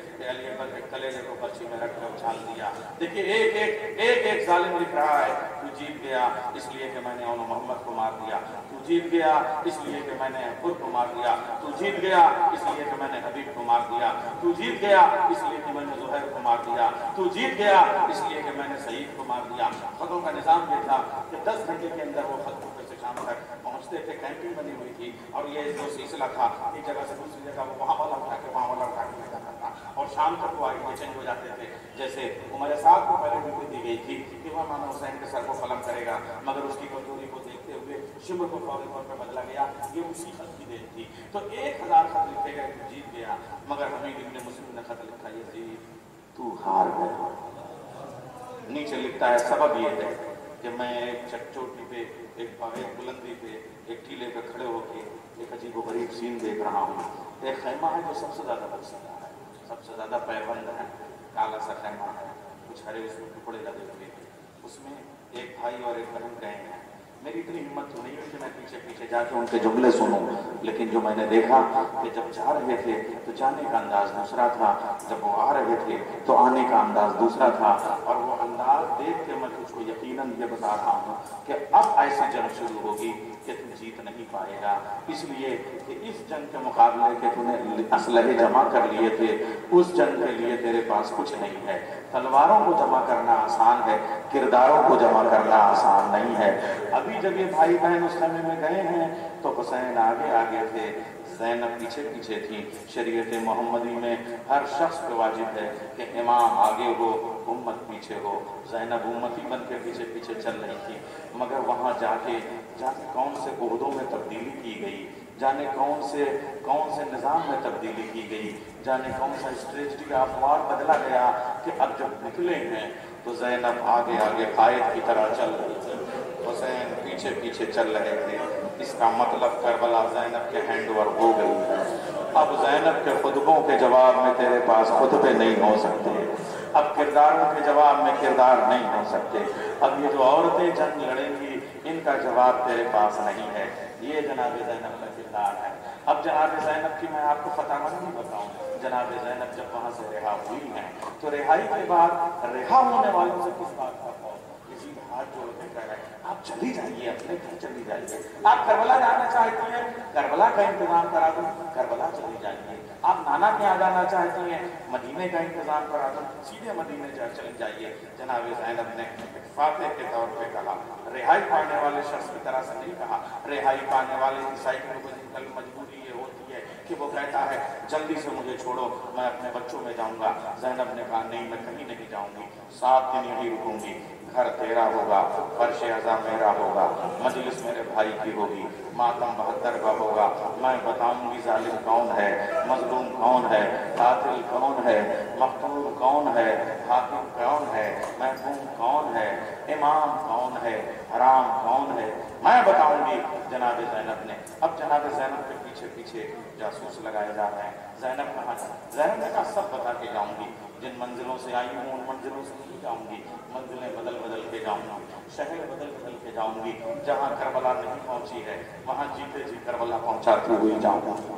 कलेजे को पर्ची में रख कर उछाल दिया। देखिए एक जालिम लिख रहा है तू जीत गया इसलिए कि मैंने उन मोहम्मद को मार दिया, तू जीत गया इसलिए कि मैंने खुद को मार दिया, तू जीत गया इसलिए कि मैंने हबीब को मार दिया, तू जीत गया इसलिए कि मैंने जुहैर को मार दिया, तू जीत गया इसलिए कि मैंने सईद को मार दिया। खतों का निजाम ये था कि 10 घंटे के अंदर वो खत से शाम तक पहुंचते थे। कैंपिंग बनी हुई थी और ये जो सिलसिला था एक जगह से दूसरी जगह वो वहाँ वाला उठा के वहाँ वाला उठा के ले जाता था, और शाम तक वो आगे चेंज हो जाते थे। जैसे उमर साहब को पहले ड्यूटी दी गई थी कि वह इमाम हुसैन के सर को कलम करेगा, मगर उसकी कमजोरी को देखते हुए शिब्र को फौरी तौर पर बदला गया। ये उसी खत की देन थी। तो 1000 खत लिखे गए तो जीत गया, मगर हमीद इब्न मुस्लिम ने खत लिखा यजीद तू हार गया। नीचे लिखता है सबब ये है कि मैं एक चोटी पे एक बुलंदी पे एक टीले पे खड़े होकर एक अजीब गरीब सीन देख रहा हूँ। एक खैमा है जो सबसे ज़्यादा बरसता है, सबसे ज़्यादा पैबंद है, काला सा खैमा है, कुछ हरे उसमें टुकड़े लगे हुए हैं, उसमें एक भाई और एक बहन गए हैं। मेरी इतनी हिम्मत तो नहीं हुई कि मैं पीछे पीछे जाके उनके जुमले सुनूं, लेकिन जो मैंने देखा कि जब जा रहे थे तो जाने का अंदाज दूसरा था, जब वो आ रहे थे तो आने का अंदाज दूसरा था। और वो अंदाज देख के मैं तुझको यकीनन ये बता रहा हूँ कि अब ऐसी जंग शुरू होगी कि तू जीत नहीं पाएगा, इसलिए कि इस जंग के मुकाबले के तूने असलहे जमा कर लिए थे, उस जंग के लिए तेरे पास कुछ नहीं है। तलवारों को जमा करना आसान है, किरदारों को जमा करना आसान नहीं है। अभी जब ये भाई बहन उस समय में गए हैं तो हुसैन आगे आगे थे, ज़ैनब पीछे पीछे थी। शरीयत मोहम्मदी में हर शख्स पे वाजिब है कि इमाम आगे हो, उम्मत पीछे हो। ज़ैनब उम्मती बन के पीछे पीछे चल रही थी, मगर वहाँ जाके कौन से ओहदों में तब्दीली की गई, जाने कौन से निज़ाम में तब्दीली की गई, जाने कौन सा स्ट्रेटजी अफवार बदला गया कि अब जब निकले हैं तो ज़ैनब आगे आगे कायद की तरह चल रही थी, हुसैन पीछे पीछे चल रहे थे। इसका मतलब करबला ज़ैनब के हैंड ओवर हो गई है। अब ज़ैनब के खुतबों के जवाब में तेरे पास खुतबे नहीं हो सकते, अब किरदारों के जवाब में किरदार नहीं हो सकते। अब ये जो औरतें जंग लड़ेंगी इनका जवाब तेरे पास नहीं है। ये जनाब ज़ैनब का किरदार है। अब जनाब ज़ैनब की मैं आपको फतामंदी बताऊं, जनाब ज़ैनब जब वहां से रिहा हुई हैं तो रिहाई के बाद रिहा होने वालों से किस बात का खौफ? किसी हाथ जोड़ने का है, आप चली जाइए, अपने घर चली जाइए। आप करबला जाना चाहती हैं, करबला का इंतजाम करा दूं, करबला चली जाइए। आप नाना के यहाँ जाना चाहती हैं, मदीने का इंतजाम करा दूं, सीधे मदीने चली जाइए। जनाब ज़ैनब ने फातेह के तौर पे कहा, रिहाई पाने वाले शख्स की तरह से नहीं कहा। रिहाई पाने वाले ईसाई की मजबूरी ये होती है कि वो कहता है जल्दी से मुझे छोड़ो, मैं अपने बच्चों में जाऊंगा। ज़ैनब ने कहा नहीं, मैं कहीं नहीं जाऊंगी, 7 दिन यहीं रुकूंगी। घर तेरा होगा, फर्श अज़ा मेरा होगा, मजलिस मेरे भाई की होगी, मातम 72 का होगा। मैं बताऊंगी जालिम कौन है, मजलूम कौन है, कातिल कौन है, मक़तूल कौन है, हाकिम कौन है, महकूम कौन है, इमाम कौन है, हराम कौन है, मैं बताऊंगी। जनाब ज़ैनब ने अब जनाब ज़ैनब के पीछे पीछे जासूस लगाए जा रहे हैं। ज़ैनब कहाँ था? ज़ैनब ने कहा सब बता के जाऊंगी, जिन मंजिलों से आई हूँ उन मंजिलों से नहीं जाऊंगी, मंजिलें बदल बदल के जाऊंगी, शहर बदल बदल के जाऊंगी। जहाँ करबला नहीं पहुंची है वहां जीते जी करबला पहुंचाती हुई जाऊंगी।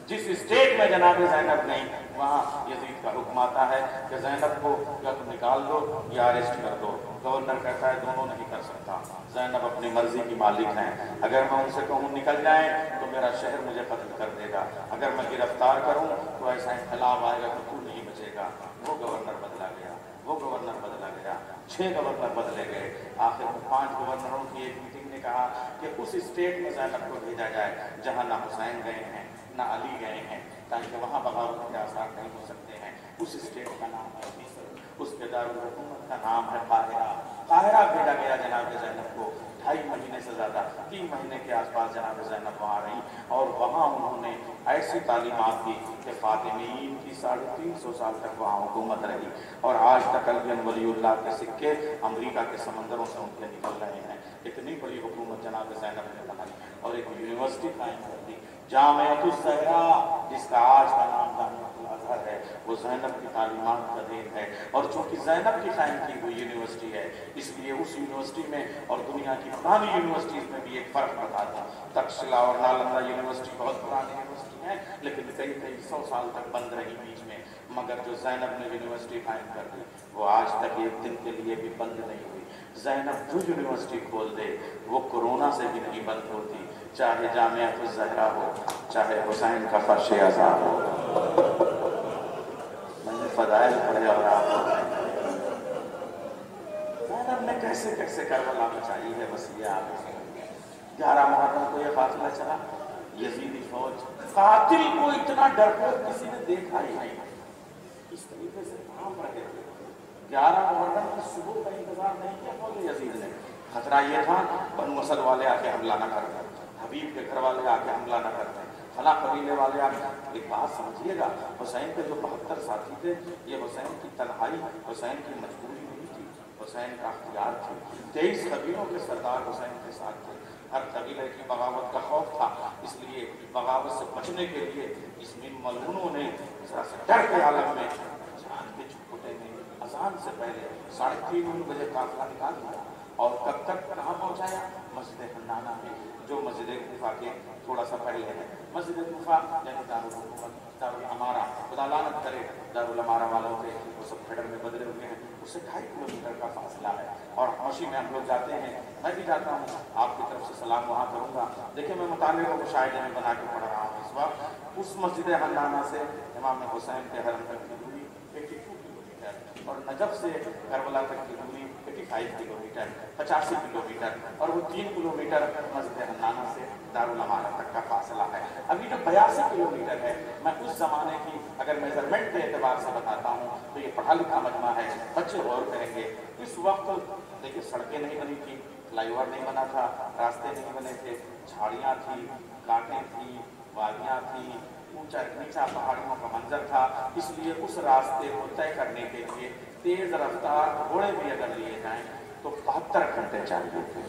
जिस स्टेट में जनाब ज़ैनब गई वहाँ यजीद का हुक्म आता है कि ज़ैनब को या तो निकाल दो या अरेस्ट कर दो। गवर्नर कहता है दोनों नहीं कर सकता, ज़ैनब अपनी मर्जी की मालिक हैं। अगर मैं उनसे कहूँ निकल जाए तो मेरा शहर मुझे कत्ल कर देगा, अगर मैं गिरफ्तार करूँ तो ऐसा इख्तिलाफ आएगा तो तू नहीं बचेगा। वो गवर्नर बदला गया, वो गवर्नर बदला गया, 6 गवर्नर बदले गए। आखिर में 5 गवर्नरों की एक मीटिंग ने कहा कि उस स्टेट में ज़ैनब को भेजा जाए जहाँ ना हुसैन गए हैं ना अली गए हैं, ताकि वहाँ बगावत के आसार नहीं हो सकते हैं। उस स्टेट का नाम है मिस्र, उसके दारुल हुकूमत का नाम है काहिरा। काहिरा भेजा गया जनाब ज़ैनब को। 2.5 महीने से ज़्यादा, 3 महीने के आसपास जनाब ज़ैनब वहाँ रही और वहाँ उन्होंने ऐसी तालीमात दी कि फातिमीन की 350 साल तक वहाँ हुकूमत रही। और आज तक अल्बियन वलीउल्लाह के सिक्के अमरीका के समंदरों से उनके निकल रहे हैं। इतनी बड़ी हुकूमत जनाब ज़ैनब ने बनाई और एक यूनिवर्सिटी कायम कर दी, जामिअतुज़ ज़हरा, जिसका आज का नाम जामिअतुल अज़हर है। वो ज़ैनब की तालीमात का देन है। और चूँकि ज़ैनब की कायम की हुई यूनिवर्सिटी है इसलिए उस यूनिवर्सिटी में और दुनिया की पुरानी यूनिवर्सिटीज़ में भी एक फ़र्क बता दूँ। तक्षशिला और नालंदा यूनिवर्सिटी बहुत पुरानी यूनिवर्सिटी है, लेकिन कई 100 साल तक बंद रही बीच में। मगर जो ज़ैनब ने यूनिवर्सिटी कायम कर दी वो आज तक एक दिन के लिए भी बंद नहीं हुई। ज़ैनब जो यूनिवर्सिटी खोल दे वो कोरोना से भी नहीं बंद होती, चाहे जामिअतुज़ ज़हरा हो, चाहे हुसैन का फर्श अज़ा हो। मैंने फ़ज़ाइल पढ़े और आपको ज़ैनब ने कैसे कैसे करबला मचाई है, बस ये आप 11 मुहर्रम को ये फासला चला, यजीदी फौज कातिल को इतना डरपोक किसी ने देखा ही नहीं, इस तरीके से काम रहे थे। 11 मुहर्रम की सुबह का इंतजार नहीं किया फौज यजीद ने। खतरा ये था बनु असद वाले आके हमला न कर दें, हबीब के घर वाले आके हमला न कर दें, फला कबीले वाले आके। एक बात समझिएगा, हुसैन के जो 72 साथी थे, ये हुसैन की तन्हाई, हुसैन की मजबूरी नहीं हुसैन का अख्तियार थी। 23 कबीलों के सरदार हुसैन के साथ थे। हर कबीले की बगावत का खौफ था, इसलिए बगावत से बचने के लिए इस मलूनों ने जरा से डर के आलम में चांद के छुटपुटे में अजान से पहले 3:30 बजे काफिला निकाल दिया और कब तक कहाँ पहुँचाया? मस्जिद हन्नाना में, जो मस्जिद कुफा के थोड़ा सा पहले है। मस्जिद कुफा यानी दारुल अमारा, खुदा लानत करे दारुल अमारा वालों के, वो सब खड़र में बदले हुए हैं, उससे 2.5 किलोमीटर का फासला है। और हौशी में हम लोग जाते हैं, मैं भी जाता हूँ, आपकी तरफ से सलाम वहाँ करूँगा। देखिए मैं मुताले को मुशाहिदे में बना के पढ़ रहा हूँ इस वक्त। उस मस्जिद हन्नाना से इमाम हुसैन के हरम तक की दूरी 82 किलोमीटर और नजफ से करबला तक की दूरी 85 किलोमीटर, 85 किलोमीटर, और वो 3 किलोमीटर मस्जिद हन्नाना से दारुल अमारा तक का फासला है। अभी जो 82 किलोमीटर है, मैं उस जमाने की अगर मेजरमेंट के एतबार से बताता हूँ तो ये पढ़ा लिखा मजमा है, बच्चे गौर करेंगे। इस वक्त देखिए सड़कें नहीं बनी थी, फ्लाईओवर नहीं बना था, रास्ते नहीं बने थे, झाड़ियाँ थी, कांटें थी, वादियाँ थी, ऊंचा नीचा पहाड़ियों का मंजर था। इसलिए उस रास्ते को तय करने के लिए तेज रफ्तार घोड़े भी अगर लिए जाएं तो 72 घंटे चाहिए थे।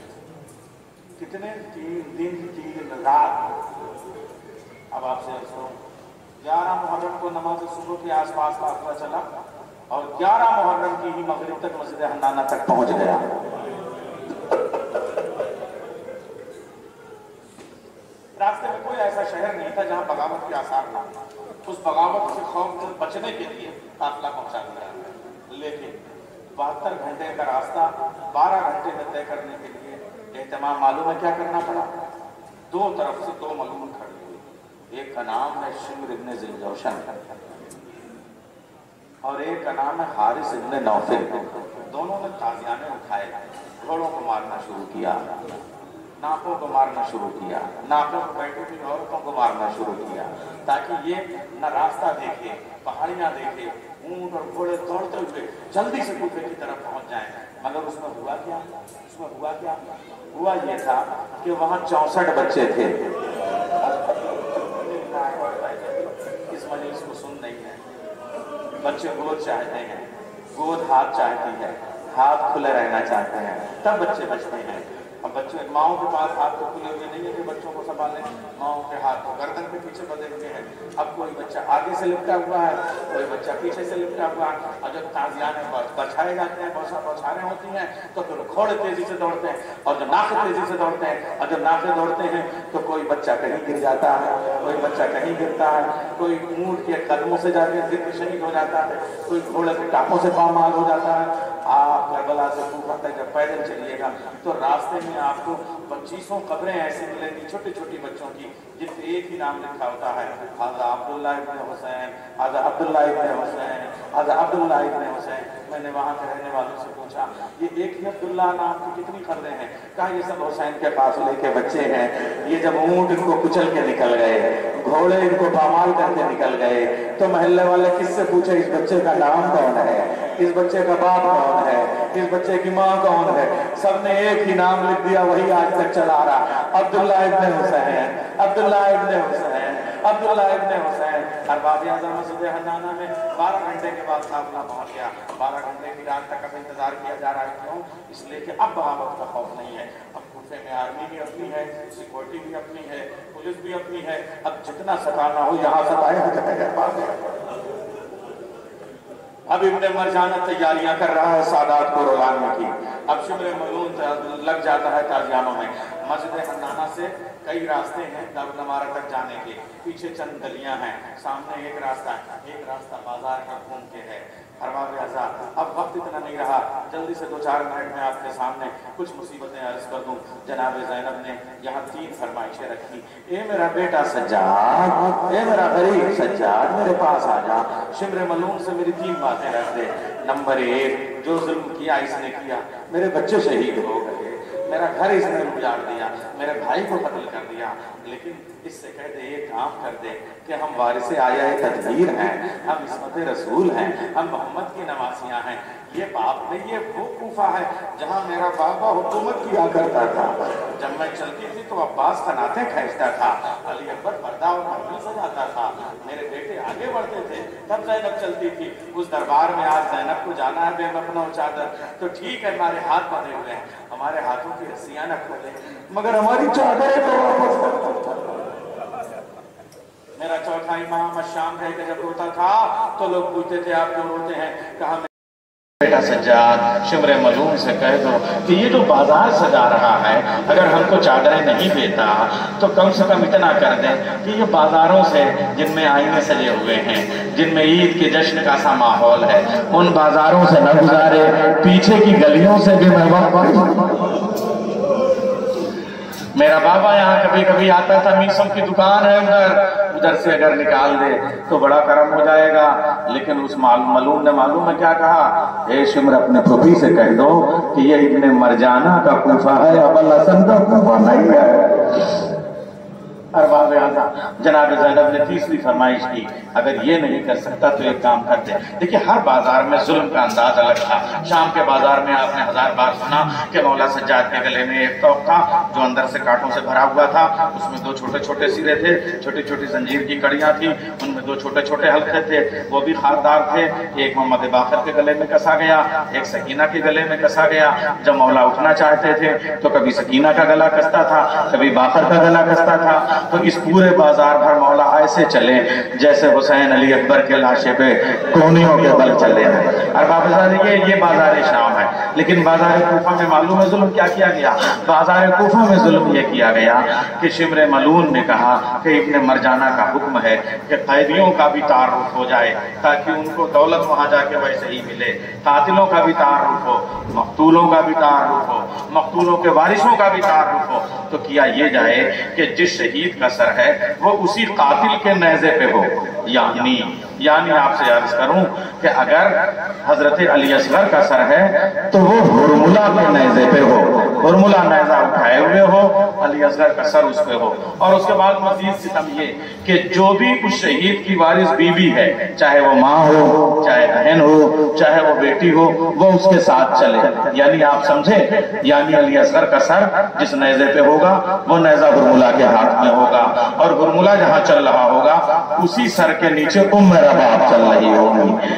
कितने? 3 दिन 3 रात। अब आपसे 11 मुहर्रम को नमाज सुबह के आसपास काफिला चला और 11 मुहर्रम की ही मगरिब तक मस्जिद हन्नाना तक पहुंच गया। रास्ते में कोई ऐसा शहर नहीं था जहां बगावत के आसार ना, उस बगावत से खौफ से बचने के लिए काफिला पहुंचा दिया। लेकिन 72 घंटे का रास्ता 12 घंटे में तय करने के लिए एहतमाम मालूम है क्या करना पड़ा? 2 तरफ से 2 मलून खड़े हुए, एक का नाम है शिम्र इब्न ज़िलजौशन और एक का नाम है हारिस इब्न नौफिल। दोनों ने ताज़ियाने उठाए, घोड़ों को मारना शुरू किया, नाकों को मारना शुरू किया, नाकों पर बैठी हुई औरतों को मारना शुरू किया, ताकि ये न रास्ता देखे, पहाड़ियाँ देखे, ऊंट और घोड़े दौड़ते हुए जल्दी से गुफे की तरफ पहुंच जाएं। मगर उसमें हुआ क्या? हुआ ये था कि वहाँ 64 बच्चे थे। इस मजलिस को सुन नहीं है। बच्चे गोद चाहते हैं, गोद हाथ चाहती है, हाथ खुले रहना चाहते हैं, तब बच्चे बचते हैं। अब बच्चे माओं के पास हाथ तो खुले हुए नहीं है कि बच्चों को संभालें, माओं के हाथ तो गर्दन के पीछे बंधे हुए हैं। अब कोई बच्चा आगे से लिपटा हुआ है, कोई बच्चा पीछे से लिपटा हुआ है, और जब ताज़ियाने बछाए जाते हैं, बौछारें होती हैं, तो फिर घोड़े तेजी से दौड़ते हैं, और जब नाके तेजी से दौड़ते हैं, और जब नाके दौड़ते हैं तो कोई बच्चा कहीं गिर जाता है, कोई बच्चा कहीं गिरता है, कोई ऊँट के कदमों से जाके गिर के शहीद हो जाता है, कोई घोड़े के टापों से पामाल हो जाता है। आप करबला से कूफा तक जब पैदल चलिएगा तो रास्ते में आपको 25 कब्रें ऐसी मिलेंगी छोटी छोटी बच्चों की, जिनसे एक ही नाम लिखा होता है, हाज़ा अब्दुल्ला इब्न हुसैन, हाज़ा अब्दुल्ला इब्न हुसैन, हाज़ा अब्दुल्ला इब्न हुसैन। मैंने वहाँ के रहने वालों से पूछा, ये एक ही अब्दुल्ला नाम की कितनी खबरें हैं? कहा ये सब हुसैन के काफिले के बच्चे हैं। ये जब ऊँट इनको कुचल के निकल गए, घोड़े इनको पामाल करके निकल गए, तो महल्ले वाले किससे पूछे इस बच्चे का नाम कौन है, इस बच्चे का बाप कौन है, इस बच्चे की माँ कौन है? सबने एक ही नाम लिख दिया, वही आज तक चला रहा, अब्दुल्ला इब्न हुसैन, अब्दुल्ला इब्न हुसैन, अब्दुल्ला इब्न हुसैन। अरबाब आज़म मस्जिद हन्नाना में 12 घंटे के बाद काफिला पहुंच गया। 12 घंटे की रात तक अब इंतजार किया जा रहा है। क्यों? इसलिए कि अब बगावत का खौफ नहीं है। अब कूफे में आर्मी भी अपनी है, सिक्योरिटी भी अपनी है, पुलिस भी अपनी है। अब जितना सताना हो यहाँ सताया जाएगा। अब इब्ने मरजाना तैयारियां कर रहा है सादात को रुलाने की। अब शिमरे मलून लग जाता है ताजियानों में। मस्जिद हन्नाना से कई रास्ते हैं दारुल अमारा तक जाने के, पीछे चंद गलियां हैं, सामने एक रास्ता बाजार का घूम के है। अरबाब आज़ाद, अब वक्त इतना नहीं रहा, जल्दी से 2-4 मिनट में आपके सामने कुछ मुसीबतें अर्ज कर दूं। जनाब ज़ैनब ने यहाँ 3 फरमाइशें रखी। ए मेरा बेटा सज्जाद, ए मेरा गरीब सज्जाद, मेरे पास आ जा, शिमरे मलून से मेरी 3 बातें रख दे। नंबर 1, जो जुल्म किया इसने किया, मेरे बच्चे शहीद हो गए, मेरा घर इसने उजाड़ दिया, मेरे भाई को कत्ल कर दिया, लेकिन इससे कह दे, ये काम कर दे कि हम वारिसे आया तदबीर हैं, हम इस्मत रसूल हैं, हम मोहम्मद की नवासियाँ हैं। ये बाप नहीं, ये वो कूफा है जहाँ मेरा बाबा हुकूमत किया करता था। जब मैं चलती थी तो अब्बास कनाते खींचता था, अली अकबर पर्दा और महफिल सजाता था, मेरे बेटे आगे बढ़ते थे, तब ज़ैनब चलती थी। उस दरबार में आज ज़ैनब को जाना है बेमकनो चादर, तो ठीक है हमारे हाथ बंधे हुए हैं, हमारे हाथों की रस्सियाँ न खोले, मगर हमारी चादरें तो वापस। मेरा चौथा इमाम शाम रह के जब रोता था तो लोग पूछते थे आप क्यों रोते हैं? कहा बेटा सज्जाद, शिमरे मलूम से कह दो कि ये जो बाजार सजा रहा है, अगर हमको चादरें नहीं देता तो कम से कम इतना कर दे कि ये बाजारों से जिनमें आईने सजे हुए हैं, जिनमें ईद के जश्न का सा माहौल है, उन बाजारों से न गुजारे, पीछे की गलियों से भी मैं मेरा बाबा यहाँ कभी कभी आता था, मीसम की दुकान है उधर से अगर निकाल दे तो बड़ा करम हो जाएगा। लेकिन उस मलूम ने मालूम है क्या कहा, ए शिमर अपने फुफी से कह दो कि ये इब्ने मरजाना का कूफा है, अबुल हसन का कूफा नहीं है। अरबाब आज़ा जनाब ज़ैनब ने तीसरी फरमाइश की, अगर ये नहीं कर सकता तो एक काम करते। देखिए हर बाजार में जुल्म का अंदाज अलग था। शाम के बाजार में आपने 1000 बार सुना कि मौला सज्जाद के गले में एक तोप था जो अंदर से कांटों से भरा हुआ था, उसमें 2 छोटे छोटे सिरे थे, छोटी छोटी जंजीर की कड़ियां थी, उनमें 2 छोटे छोटे हल्के थे, वो भी खारदार थे। एक मोहम्मद बाकर के गले में कसा गया, एक सकीना के गले में कसा गया। जब मौला उठना चाहते थे तो कभी सकीना का गला कसता था, कभी बाकर का गला कसता था। तो इस पूरे बाजार भर मौला ऐसे चले जैसे हुसैन अली अकबर के लाशे पे कोनियों के बल चले हैं। और बाबा ये बाजार शाम है, लेकिन बाजार कूफा में मालूम है जुल्म क्या किया गया? बाजार कूफा में जुल्म ये किया गया कि शिमर मलून ने कहा कि इब्ने मरजाना का हुक्म है कि कैदियों का भी तारुफ हो जाए ताकि उनको दौलत वहां जाके वैसे ही मिले, कातिलों का भी तारुफ हो, मकतूलों का भी तारुफ हो, मकतूलों के वारिसों का भी तारुफ हो। तो किया ये जाए कि जिस शहीद का सर है वो उसी कातिल के नेज़े पे हो। यानी आपसे अर्ज करूं कि अगर हजरत अली असगर का सर है तो वो हुरमुला के नेज़े पे हो, हुरमुला नेज़ा उठाए हुए हो, अली असगर का सर उस पे हो। और उसके बाद मजीद सितम ये कि जो भी उस शहीद की वारिस बीवी है, चाहे वो माँ हो, चाहे बहन हो, चाहे वो बेटी हो, वो उसके साथ चले। यानी आप समझे, यानी अली असगर का सर जिस नेज़े पे होगा वो नेज़ा हुरमुला के हाथ में होगा, और हुरमुला जहाँ चल रहा होगा उसी सर के नीचे उम्मे रबाब चल रही होगी।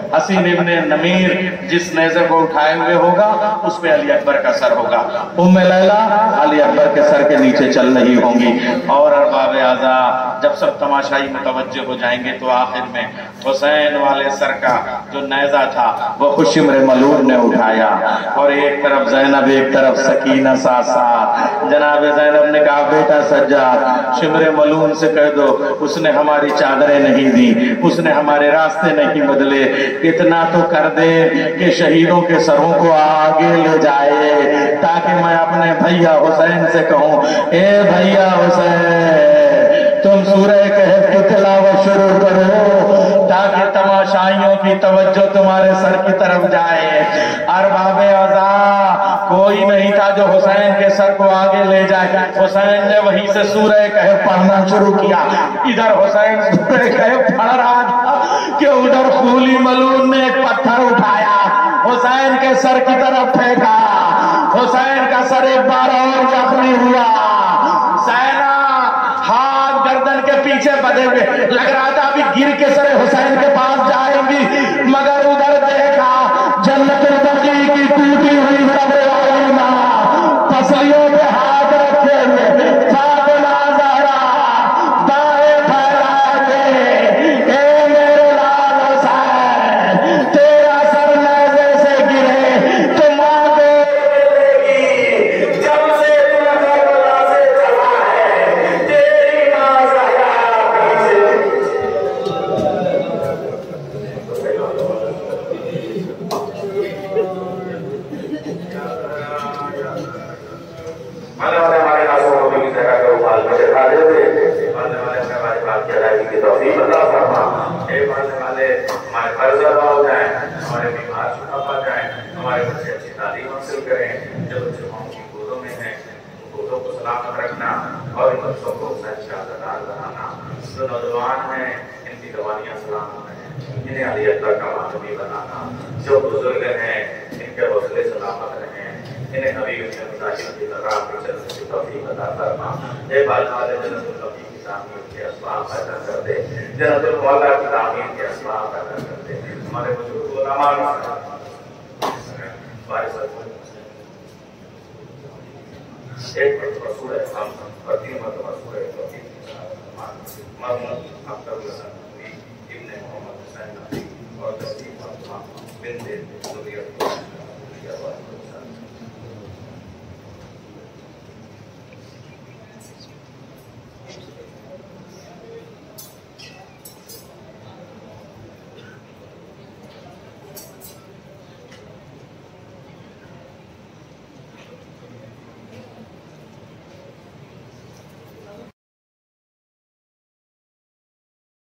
हसीन इब्ने नमीर जिस नेज़े को उठाए हुए होगा उस पे अली अकबर का सर होगा, उम्मे लैला अली अकबर के सर के नीचे चल रही होंगी। और अरबाब आज़ा जब सब तमाशाई मुतवज्जे हो जाएंगे तो आखिर में हुसैन वाले सर का जो नेज़ा था वो खुद शिमर मलून ने उठाया, और एक तरफ ज़ैनब एक तरफ सकीना साथ साथ। जनाब ज़ैनब ने कहा बेटा सज्जाद, शिमर मलून से कह दो उसने हमारी चादरें नहीं दी, उसने हमारे रास्ते नहीं बदले, इतना तो कर दे कि शहीदों के सरों को आगे ले जाए ताकि मैं अपने भैया हुसैन से कहूं, ए भैया हुसैन तुम सूरह कहफ की तिलावत शुरू करो ताकि तमाशाइयों की तवज्जो तुम्हारे सर की तरफ जाए। अरबाब आज़ा कोई नहीं था जो हुसैन के सर को आगे ले जाए। हुसैन ने वहीं से सूरह कहफ पढ़ना शुरू किया। इधर हुसैन सूरह कहफ पढ़ रहा था कि उधर खूली मलून ने एक पत्थर उठाया, हुसैन के सर की तरफ फेंका। हुसैन का सर एक बार और जख्मी हुआ। सैना हाथ गर्दन के पीछे बंधे हुए, लग रहा था अभी गिर के सर हुसैन के पास जाएंगी, मगर उधर देखा जन्नतुल बकी की टूटी हुई कब्र आईना, पसलियों पे हाथ रखे हुए फातिमा ज़हरा बाएं फैला के, ए मेरे लाल हुसैन तेरा सर नेज़े से गिरे तो मां देगी, जब से तू करबला से चला है तेरी मां ज़हरा आने वाले हमारे नासों को भी जगह के उपाल में दिखा देते, आने वाले हमें हमारी बात की अदायगी की तौफीक अता फरमा। एक आने वाले हमारे कर्ज अदा हो जाए, हमारे बीमार शिफा पा जाए, हमारे बच्चे अच्छी तालीम हासिल करें, जो बच्चे माँ की गोदों में بزرگوں کو سلامت رکھنا اور ان بچوں کو شہزادار بنانا. جو نوجوان ہیں ان کی جوانیاں سلامت رہیں, انہیں علی اللہ کا مانوی بنانا. جو بزرگ ہیں ان کے حوصلے سلامت رہیں, انہیں حبیب کے مظاہر کی طرح اپنی چلنے کی توفیق عطا فرما. اے بالغ جنت النبی کی تعمیر کے اسباب پیدا کر دے, جنت المولا کی تعمیر کے اسباب پیدا کر دے. ہمارے بزرگ علماء ایک مرتبہ سورہ ہم اور 3 مرتبہ سورہ توحید مرحوم اختر الحسن ابن محمد حسین نبی اور 10 مرتبہ بنت